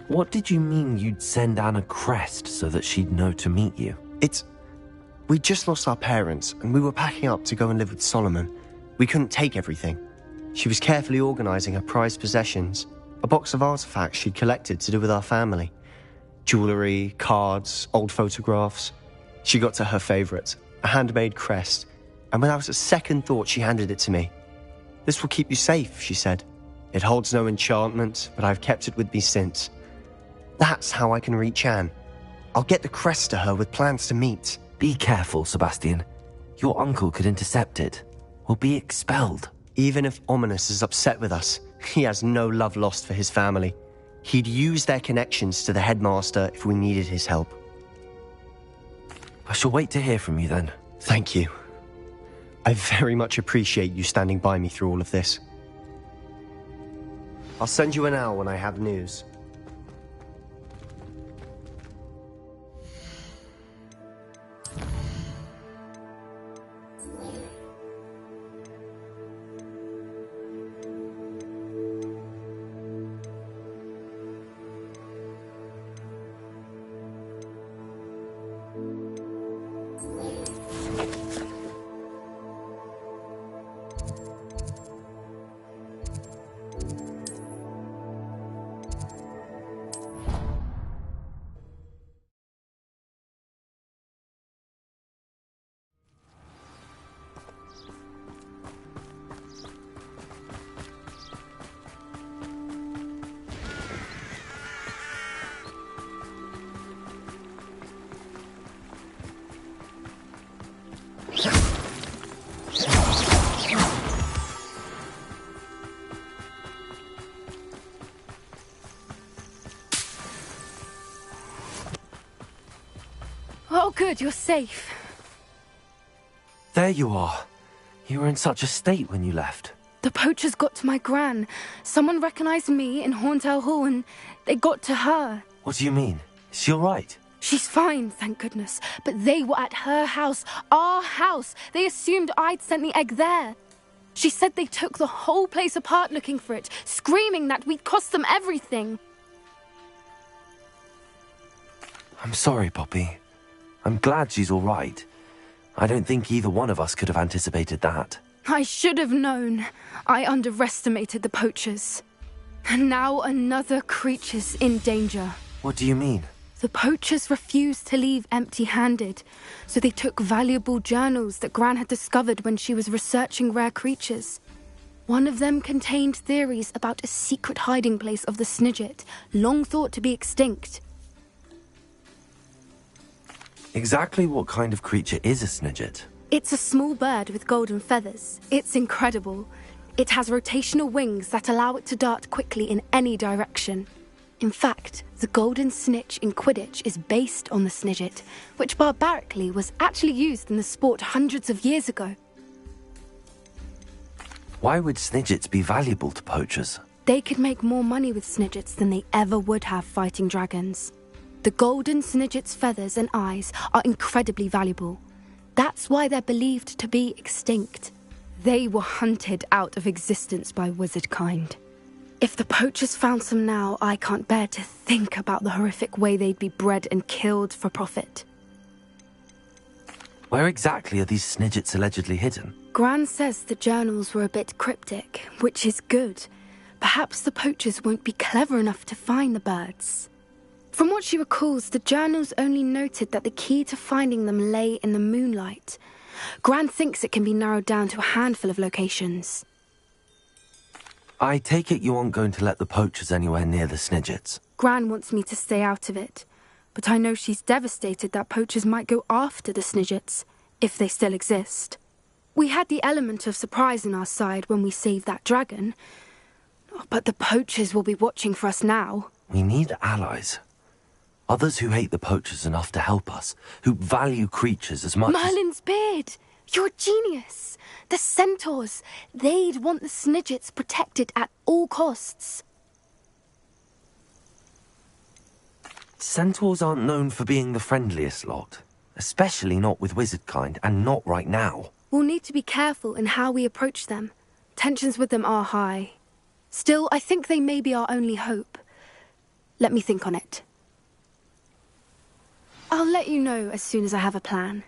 What did you mean you'd send Anne a crest so that she'd know to meet you? We just lost our parents, and we were packing up to go and live with Solomon. We couldn't take everything. She was carefully organizing her prized possessions, a box of artifacts she'd collected to do with our family. Jewelry, cards, old photographs. She got to her favorite, a handmade crest, and without a second thought she handed it to me. This will keep you safe, she said. It holds no enchantment, but I've kept it with me since. That's how I can reach Anne. I'll get the crest to her with plans to meet. Be careful, Sebastian. Your uncle could intercept it. We'll be expelled. Even if Ominous is upset with us, he has no love lost for his family. He'd use their connections to the headmaster if we needed his help. I shall wait to hear from you then. Thank you. I very much appreciate you standing by me through all of this. I'll send you an owl when I have news. Oh, good, you're safe. There you are. You were in such a state when you left. The poachers got to my gran. Someone recognized me in Horntail Hall and they got to her. What do you mean? Is she all right? She's fine, thank goodness. But they were at her house, our house. They assumed I'd sent the egg there. She said they took the whole place apart looking for it, screaming that we'd cost them everything. I'm sorry, Poppy. I'm glad she's all right. I don't think either one of us could have anticipated that. I should have known. I underestimated the poachers. And now another creature's in danger. What do you mean? The poachers refused to leave empty-handed, so they took valuable journals that Gran had discovered when she was researching rare creatures. One of them contained theories about a secret hiding place of the Snidget, long thought to be extinct. Exactly what kind of creature is a Snidget? It's a small bird with golden feathers. It's incredible. It has rotational wings that allow it to dart quickly in any direction. In fact, the golden snitch in Quidditch is based on the Snidget, which barbarically was actually used in the sport hundreds of years ago. Why would Snidgets be valuable to poachers? They could make more money with Snidgets than they ever would have fighting dragons. The golden Snidget's feathers and eyes are incredibly valuable. That's why they're believed to be extinct. They were hunted out of existence by wizard kind. If the poachers found some now, I can't bear to think about the horrific way they'd be bred and killed for profit. Where exactly are these Snidgets allegedly hidden? Gran says the journals were a bit cryptic, which is good. Perhaps the poachers won't be clever enough to find the birds. From what she recalls, the journals only noted that the key to finding them lay in the moonlight. Gran thinks it can be narrowed down to a handful of locations. I take it you aren't going to let the poachers anywhere near the Snidgets. Gran wants me to stay out of it, but I know she's devastated that poachers might go after the Snidgets, if they still exist. We had the element of surprise on our side when we saved that dragon, but the poachers will be watching for us now. We need allies. Others who hate the poachers enough to help us, who value creatures as much Merlin's beard! You're a genius! The centaurs! They'd want the Snidgets protected at all costs. Centaurs aren't known for being the friendliest lot, especially not with wizard kind, and not right now. We'll need to be careful in how we approach them. Tensions with them are high. Still, I think they may be our only hope. Let me think on it. I'll let you know as soon as I have a plan.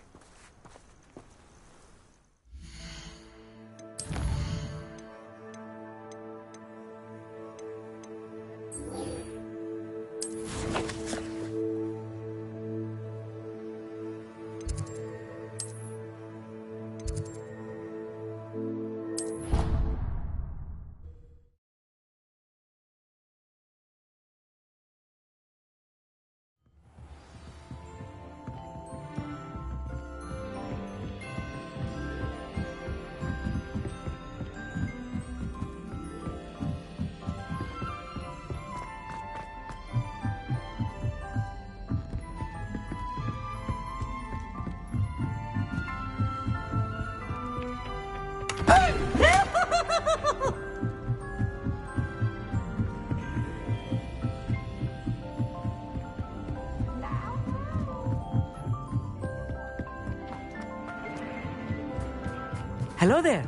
Hello there.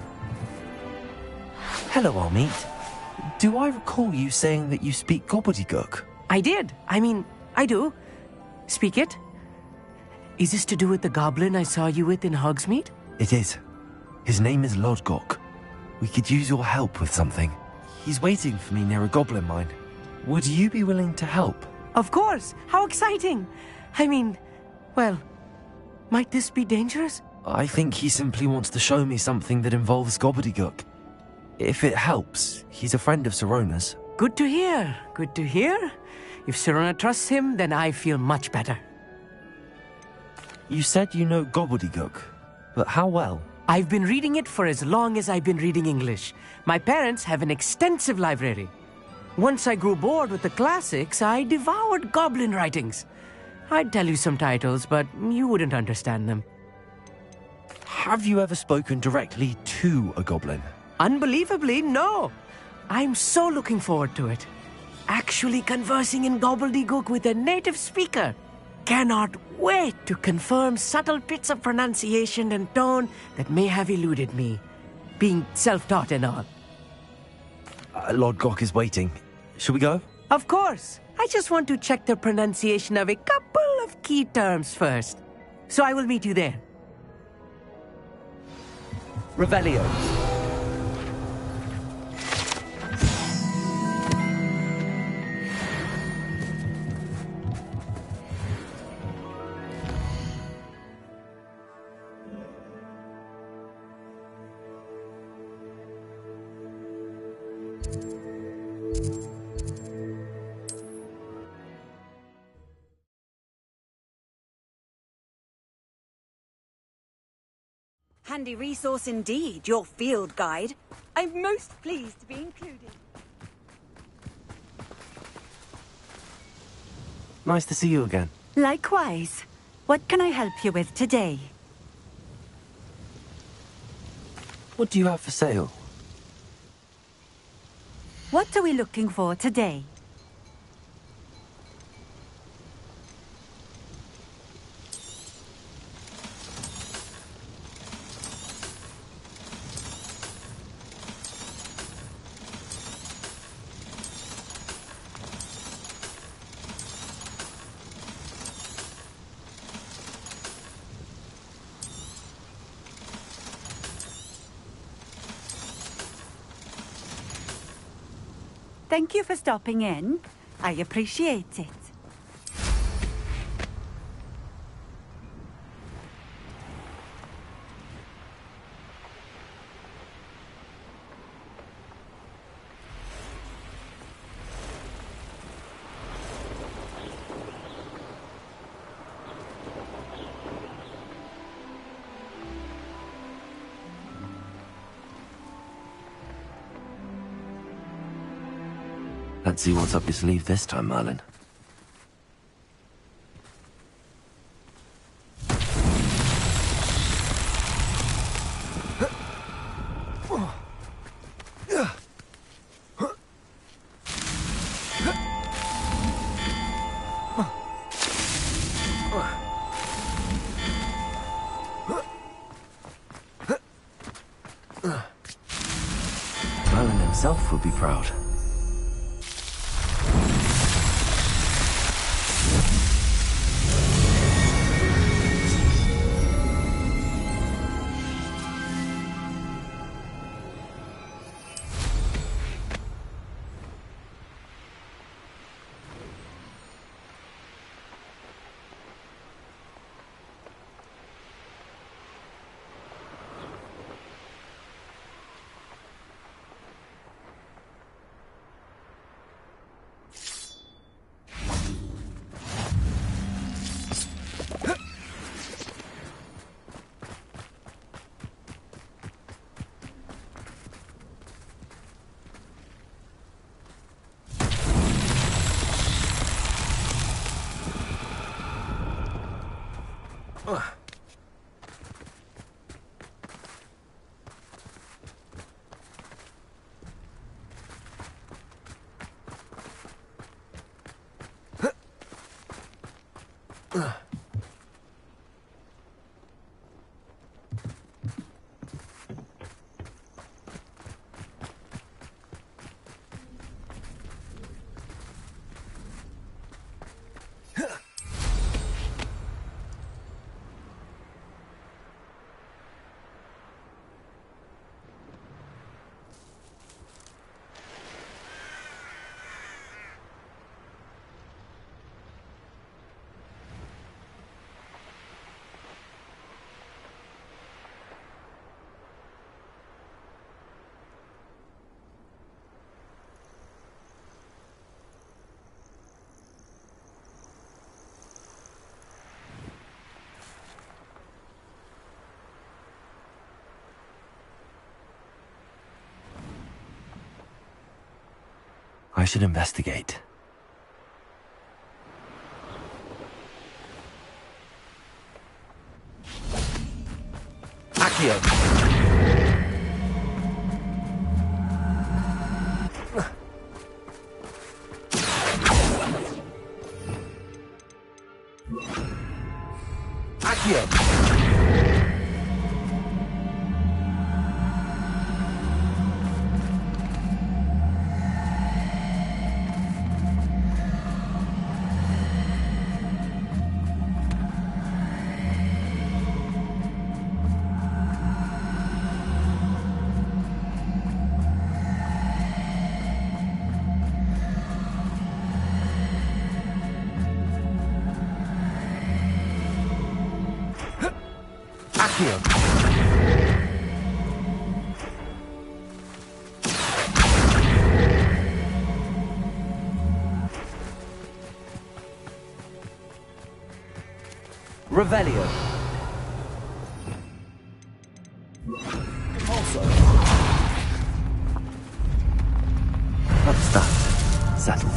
Hello, Amit. Do I recall you saying that you speak gobbledygook? I did. I do. Speak it. Is this to do with the goblin I saw you with in Hogsmeade? It is. His name is Lodgok. We could use your help with something. He's waiting for me near a goblin mine. Would you be willing to help? Of course. How exciting. Well, might this be dangerous? I think he simply wants to show me something that involves gobbledygook. If it helps, he's a friend of Sirona's. Good to hear. Good to hear. If Sirona trusts him, then I feel much better. You said you know gobbledygook, but how well? I've been reading it for as long as I've been reading English. My parents have an extensive library. Once I grew bored with the classics, I devoured goblin writings. I'd tell you some titles, but you wouldn't understand them. Have you ever spoken directly to a goblin? Unbelievably, no. I'm so looking forward to it. Actually conversing in gobbledygook with a native speaker. Cannot wait to confirm subtle bits of pronunciation and tone that may have eluded me, being self-taught and all. Lodgok is waiting. Shall we go? Of course. I just want to check the pronunciation of a couple of key terms first. So I will meet you there. Revelio. Handy resource indeed, your field guide. I'm most pleased to be included. Nice to see you again. Likewise. What can I help you with today? What do you have for sale? What are we looking for today? Thank you for stopping in. I appreciate it. Let's see what's up your sleeve this time, Merlin. Merlin himself would be proud. I should investigate. Accio! Revelio. That's that. Settled.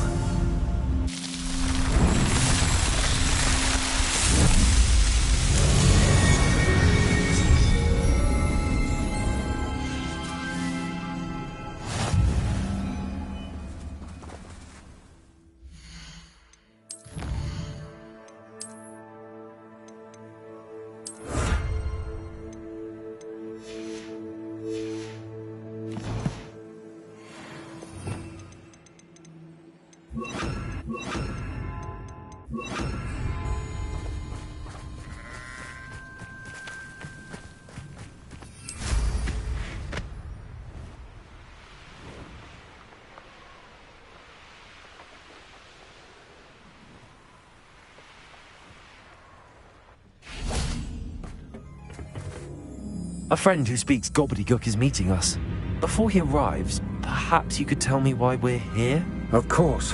A friend who speaks gobbledygook is meeting us. Before he arrives, perhaps you could tell me why we're here? Of course.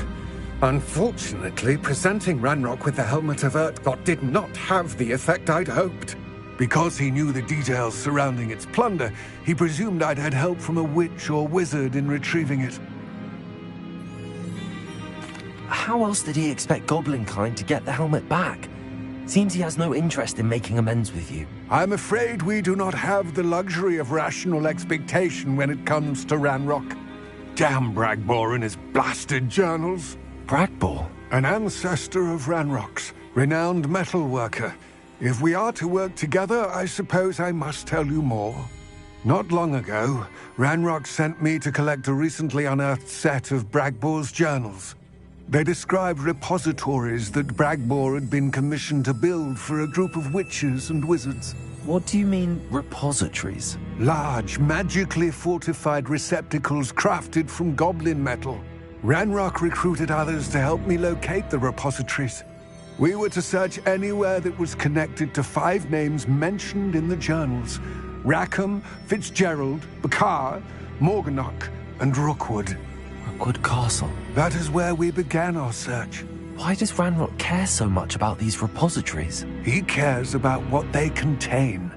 Unfortunately, presenting Ranrock with the Helmet of Urtkot did not have the effect I'd hoped. Because he knew the details surrounding its plunder, he presumed I'd had help from a witch or wizard in retrieving it. how else did he expect Goblinkind to get the helmet back? Seems he has no interest in making amends with you. I'm afraid we do not have the luxury of rational expectation when it comes to Ranrock. Damn Bragbor and his blasted journals. Bragbor? An ancestor of Ranrock's, renowned metal worker. If we are to work together, I suppose I must tell you more. Not long ago, Ranrock sent me to collect a recently unearthed set of Bragbor's journals. They described repositories that Bragbor had been commissioned to build for a group of witches and wizards. What do you mean, repositories? Large, magically fortified receptacles crafted from goblin metal. Ranrock recruited others to help me locate the repositories. We were to search anywhere that was connected to 5 names mentioned in the journals: Rackham, Fitzgerald, Bakar, Morganach, and Rookwood. Rookwood Castle? That is where we began our search. Why does Ranrock care so much about these repositories? He cares about what they contain.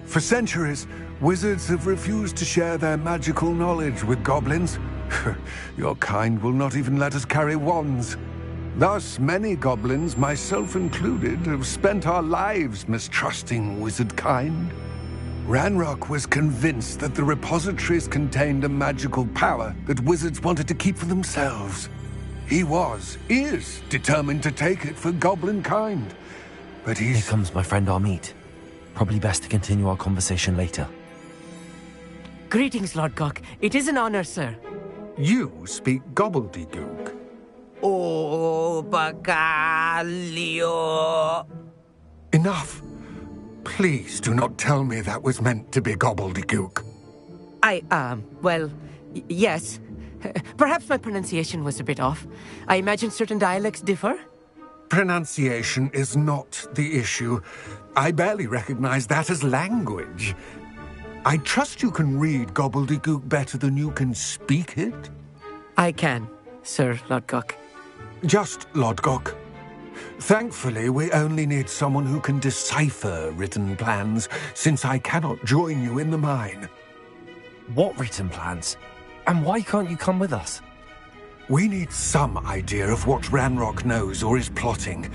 For centuries, wizards have refused to share their magical knowledge with goblins. Your kind will not even let us carry wands. Thus, many goblins, myself included, have spent our lives mistrusting wizard kind. Ranrock was convinced that the repositories contained a magical power that wizards wanted to keep for themselves. He is determined to take it for goblin kind. But Here comes my friend Amit. Probably best to continue our conversation later. Greetings, Lord Gok. It is an honor, sir. You speak gobbledygook. Oh, Bagalio. Enough. Please do not tell me that was meant to be gobbledygook. Yes. Perhaps my pronunciation was a bit off. I imagine certain dialects differ. Pronunciation is not the issue. I barely recognize that as language. I trust you can read gobbledygook better than you can speak it? I can, Sir Lodgok. Just Lodgok. Thankfully, we only need someone who can decipher written plans, since I cannot join you in the mine. What written plans? And why can't you come with us? We need some idea of what Ranrock knows or is plotting.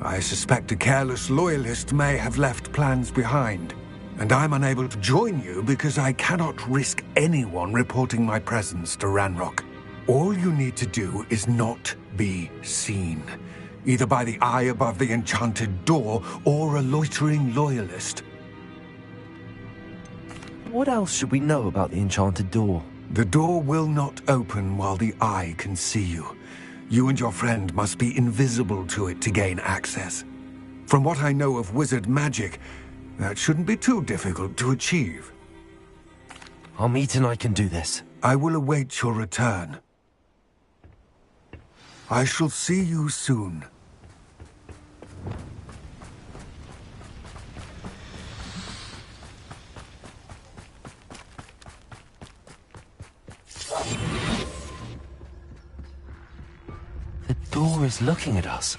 I suspect a careless loyalist may have left plans behind. And I'm unable to join you because I cannot risk anyone reporting my presence to Ranrock. All you need to do is not be seen, either by the eye above the enchanted door or a loitering loyalist. What else should we know about the enchanted door? The door will not open while the eye can see you. You and your friend must be invisible to it to gain access. From what I know of wizard magic, that shouldn't be too difficult to achieve. Amit and I can do this. I will await your return. I shall see you soon. The door is looking at us.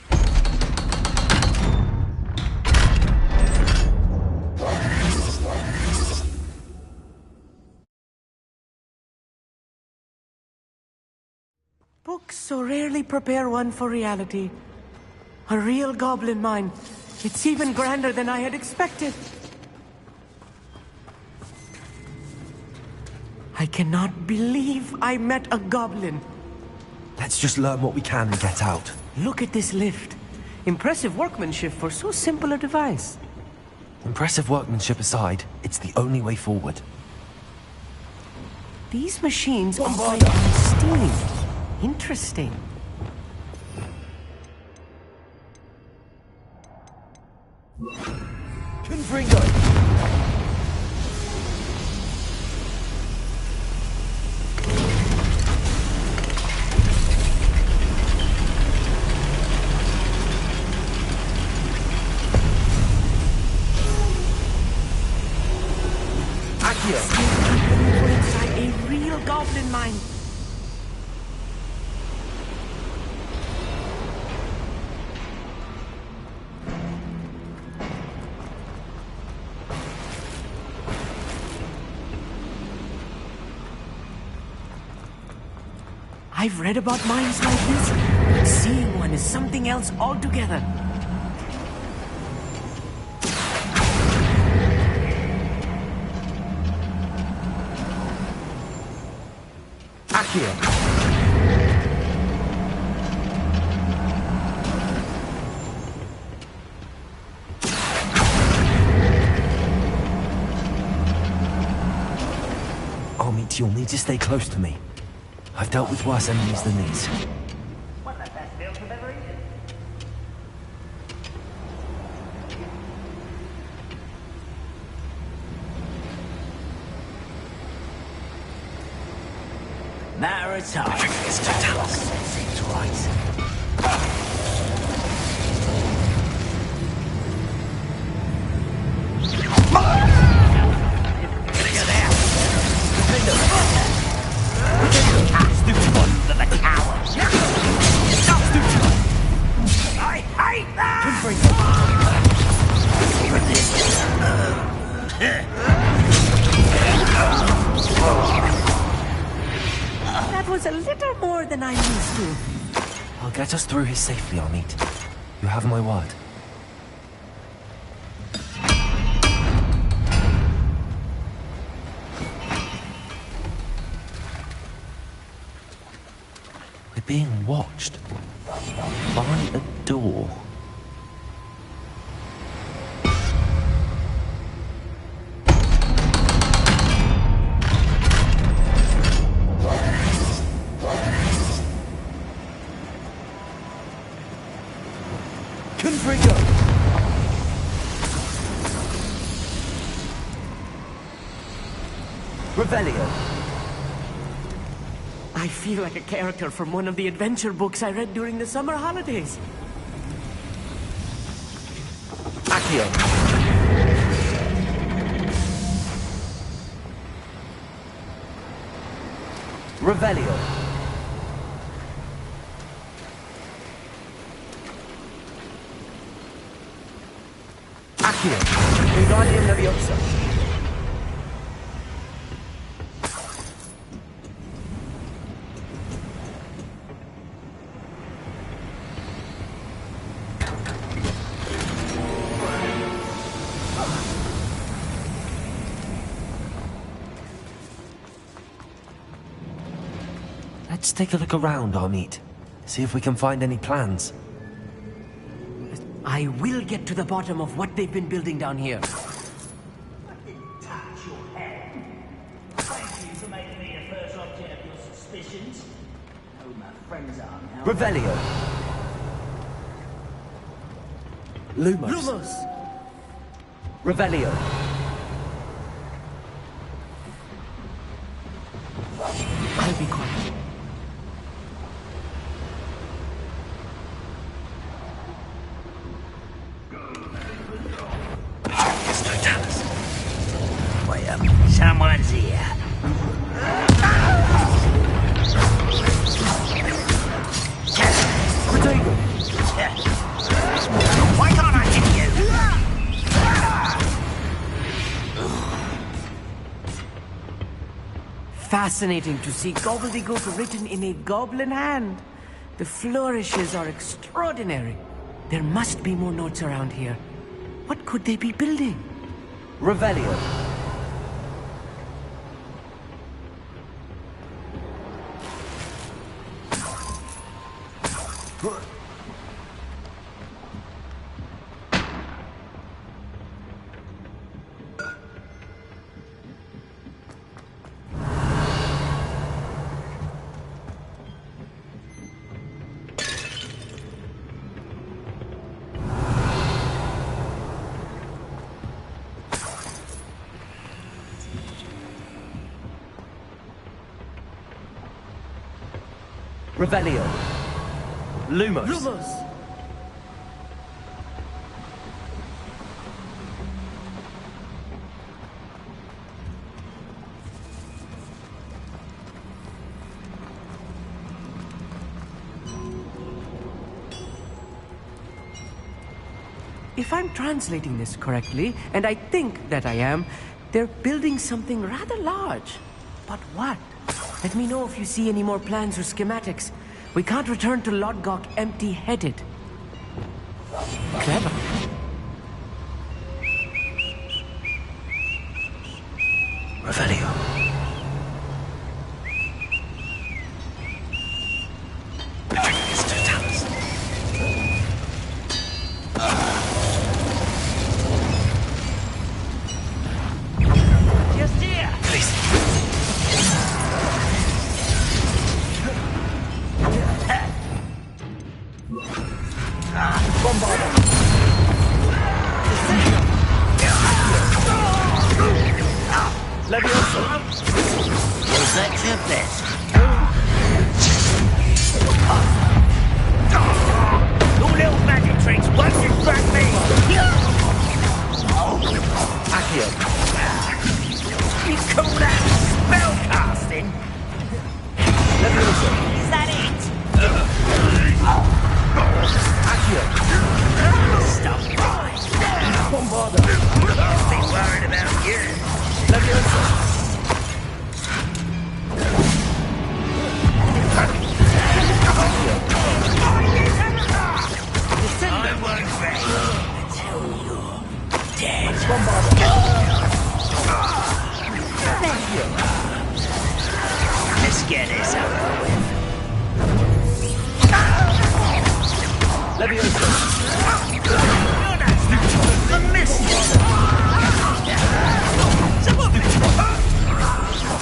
Books so rarely prepare one for reality. A real goblin mine. It's even grander than I had expected. I cannot believe I met a goblin. Let's just learn what we can and get out. Look at this lift. Impressive workmanship for so simple a device. Impressive workmanship aside, it's the only way forward. These machines operate on steam. Interesting. Confringo! We're inside a real goblin mine. I I've read about mines like this, but seeing one is something else altogether. Accio. Amit, you'll need to stay close to me. I've dealt with worse enemies than these. One of the best builds I've ever eaten. Matter of time. Everything is total. Seems right. That was a little more than I'm used to. I'll get us through here safely, Amit. You have my word. We're being watched by a door. Revelio. I feel like a character from one of the adventure books I read during the summer holidays. Accio. Revelio. Accio. Wingardium Leviosa. Let's take a look around, Amit. See if we can find any plans. I will get to the bottom of what they've been building down here. Touch your head. Thank you for making me the first object of your suspicions. Who my friends are now. Revelio. Lumos. Lumos. Revelio. I'll be quiet. Someone's here. Why can't I hit you? Fascinating to see gobbledygook written in a goblin hand. The flourishes are extraordinary. There must be more notes around here. What could they be building? Revelio. Revelio. Lumos. Lumos. If I'm translating this correctly, and I think that I am, they're building something rather large. But what? Let me know if you see any more plans or schematics. We can't return to Lodgok empty-headed. Clever. Revelio. Just here! Was that your best? Your little magic tricks won't distract me! Accio. You call that spell casting? Is that it? Accio. Stuff right. I've been worried about you. I won't rest until you're dead. Let's get this over with. Levioso. The mystery.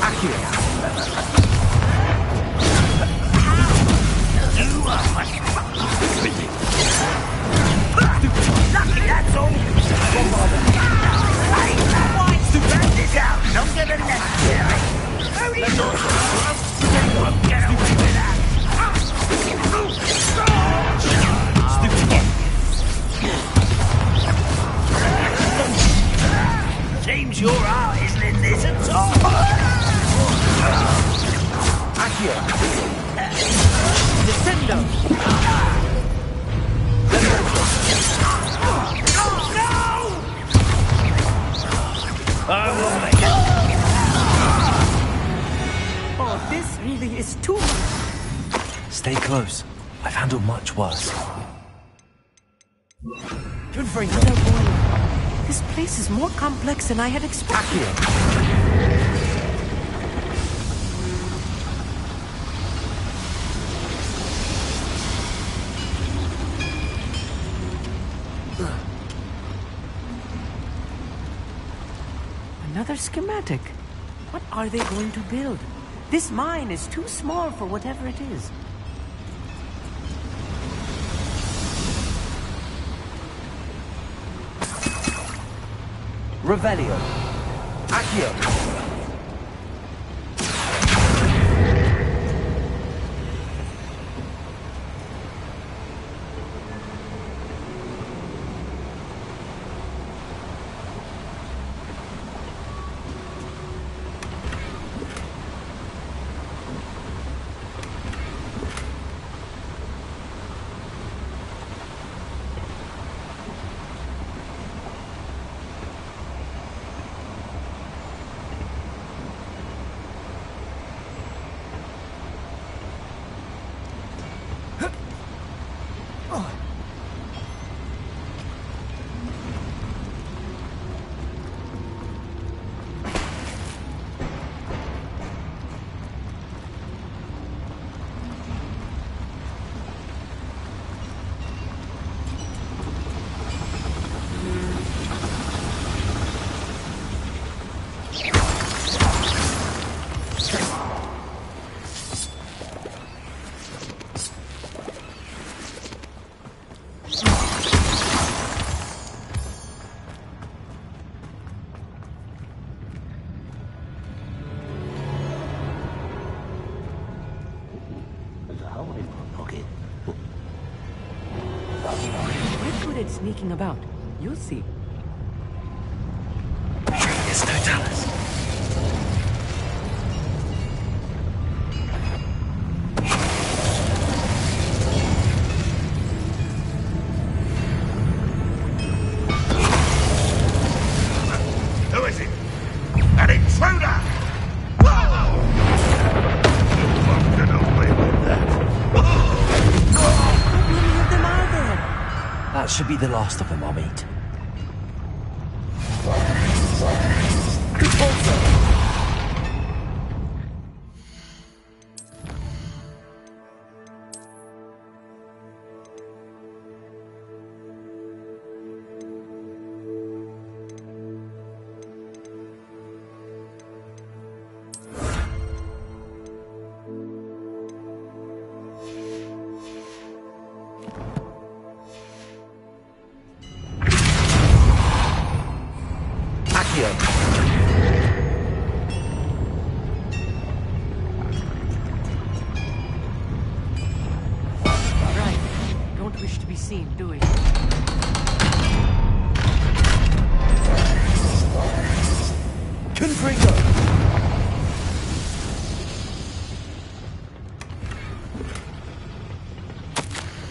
Accio. You are my lucky, that's all. Hey, why? Back this out. Longer than necessary. Only won't get away with that. Seems your heart isn't in this at all. Accio. Descendo! Oh, this really is too much. Stay close. I've handled much worse. Don't worry, don't worry. This place is more complex than I had expected. Another schematic. What are they going to build? This mine is too small for whatever it is. Revelio. Accio. Sneaking about. You'll see. It's no Dallas. Who is it? An intruder! Whoa! That should be the last of them I'll meet. Right. Don't wish to be seen, do we? Confringo!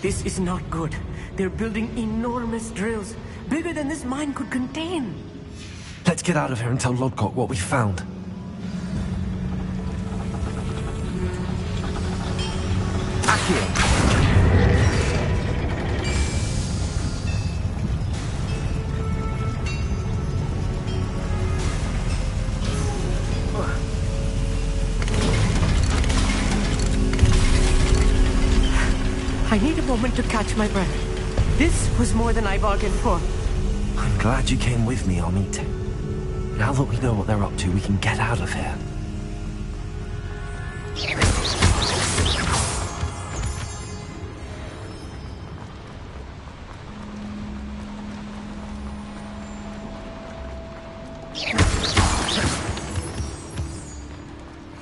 This is not good. They're building enormous drills, bigger than this mine could contain. Let's get out of here and tell Lodgok what we found. Accio! I need a moment to catch my breath. This was more than I bargained for. I'm glad you came with me, Amit. Now that we know what they're up to, we can get out of here.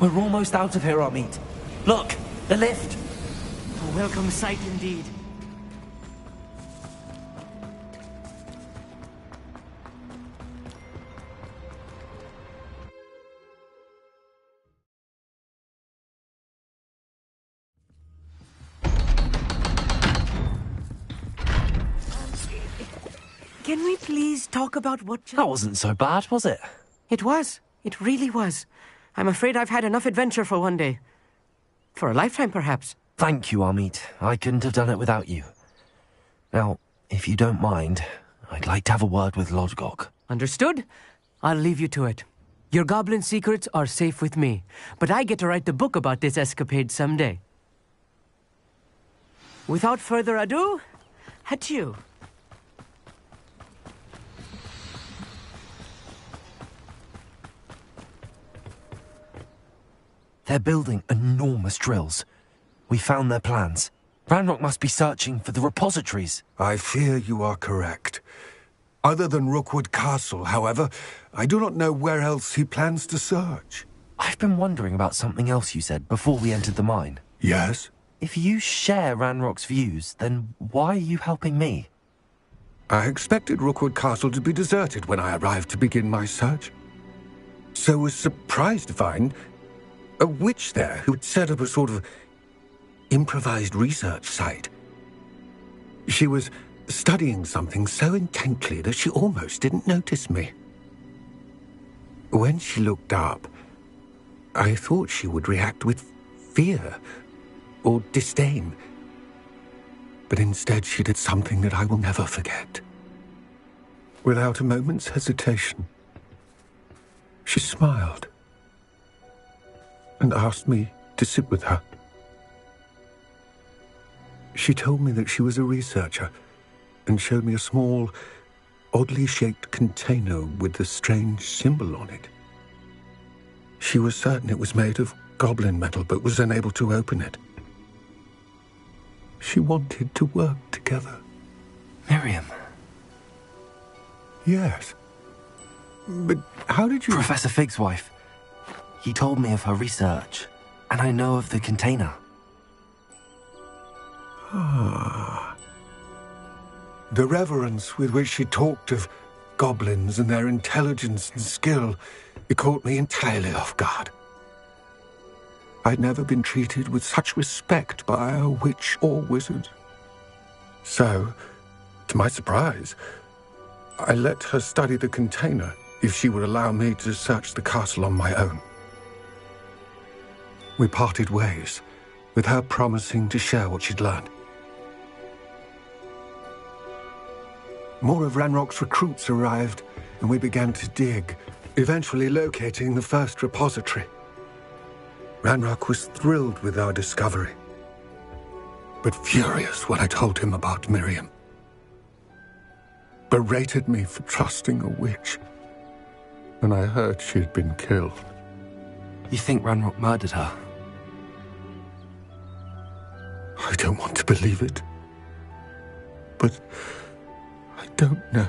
We're almost out of here, Amit. Look, the lift. A welcome sight indeed. Can we please talk about what... That wasn't so bad, was it? It was. It really was. I'm afraid I've had enough adventure for one day. For a lifetime, perhaps. Thank you, Amit. I couldn't have done it without you. Now, if you don't mind, I'd like to have a word with Lodgok. Understood? I'll leave you to it. Your goblin secrets are safe with me, but I get to write the book about this escapade someday. Without further ado, adieu. They're building enormous drills. We found their plans. Ranrock must be searching for the repositories. I fear you are correct. Other than Rookwood Castle, however, I do not know where else he plans to search. I've been wondering about something else you said before we entered the mine. Yes? If you share Ranrock's views, then why are you helping me? I expected Rookwood Castle to be deserted when I arrived to begin my search. So was surprised to find a witch there who had set up a sort of improvised research site. She was studying something so intently that she almost didn't notice me. When she looked up, I thought she would react with fear or disdain. But instead she did something that I will never forget. Without a moment's hesitation, she smiled and asked me to sit with her. She told me that she was a researcher and showed me a small, oddly shaped container with a strange symbol on it. She was certain it was made of goblin metal, but was unable to open it. She wanted to work together. Miriam. Yes. But how did you... Professor Fig's wife. He told me of her research, and I know of the container. Ah. The reverence with which she talked of goblins and their intelligence and skill, it caught me entirely off guard. I'd never been treated with such respect by a witch or wizard. So, to my surprise, I let her study the container if she would allow me to search the castle on my own. We parted ways, with her promising to share what she'd learned. more of Ranrock's recruits arrived, and we began to dig, eventually locating the first repository. Ranrock was thrilled with our discovery, but furious when I told him about Miriam. Berated me for trusting a witch, and I heard she had been killed. You think Ranrock murdered her? I don't want to believe it, but I don't know.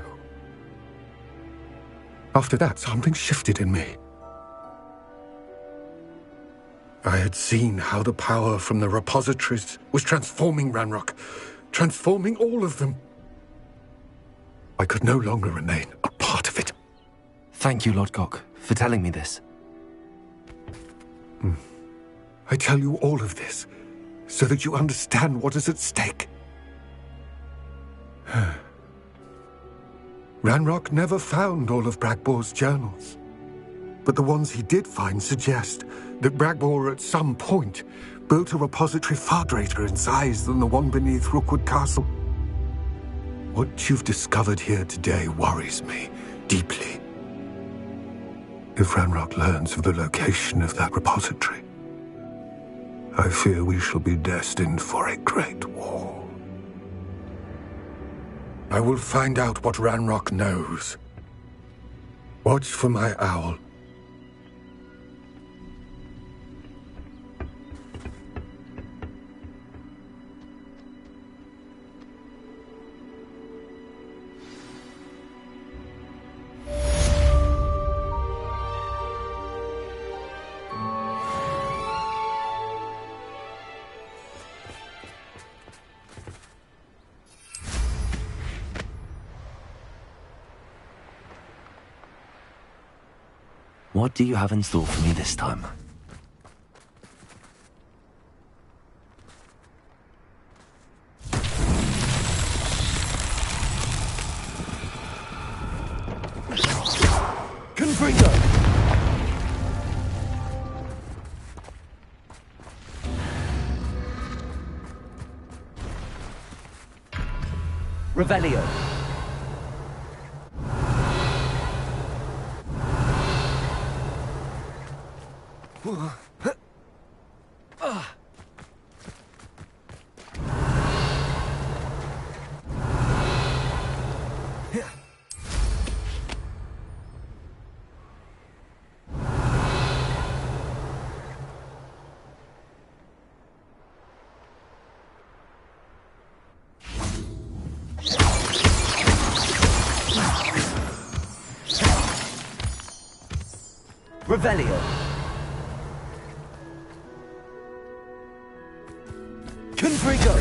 After that, something shifted in me. I had seen how the power from the repositories was transforming Ranrock, transforming all of them. I could no longer remain a part of it. Thank you, Lord Gok, for telling me this. I tell you all of this so that you understand what is at stake. Ranrock never found all of Bragbor's journals, but the ones he did find suggest that Bragbor at some point built a repository far greater in size than the one beneath Rookwood Castle. What you've discovered here today worries me deeply. If Ranrock learns of the location of that repository, I fear we shall be destined for a great war. I will find out what Ranrock knows. Watch for my owl. What do you have in store for me this time? Confringo! Revelio. Revelio. Confringo.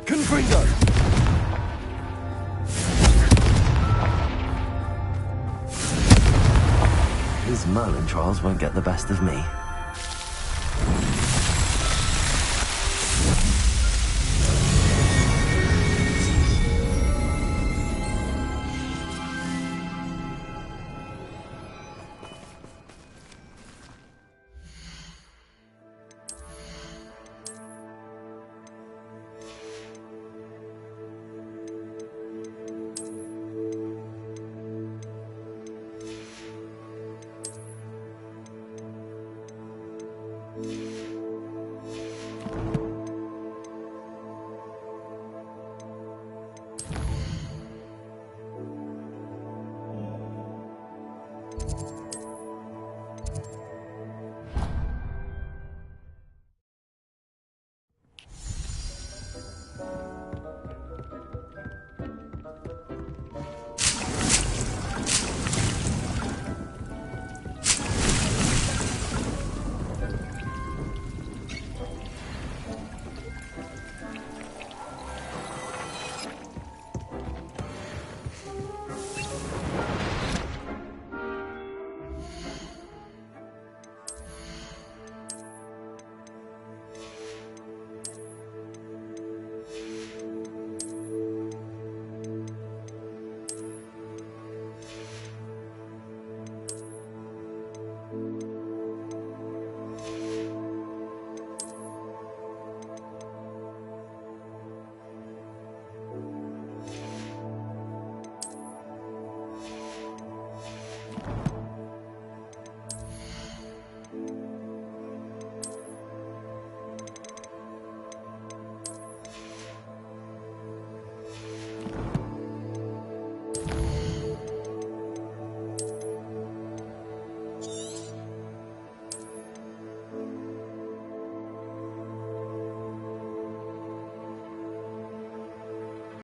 Confringo. His Merlin trials won't get the best of me.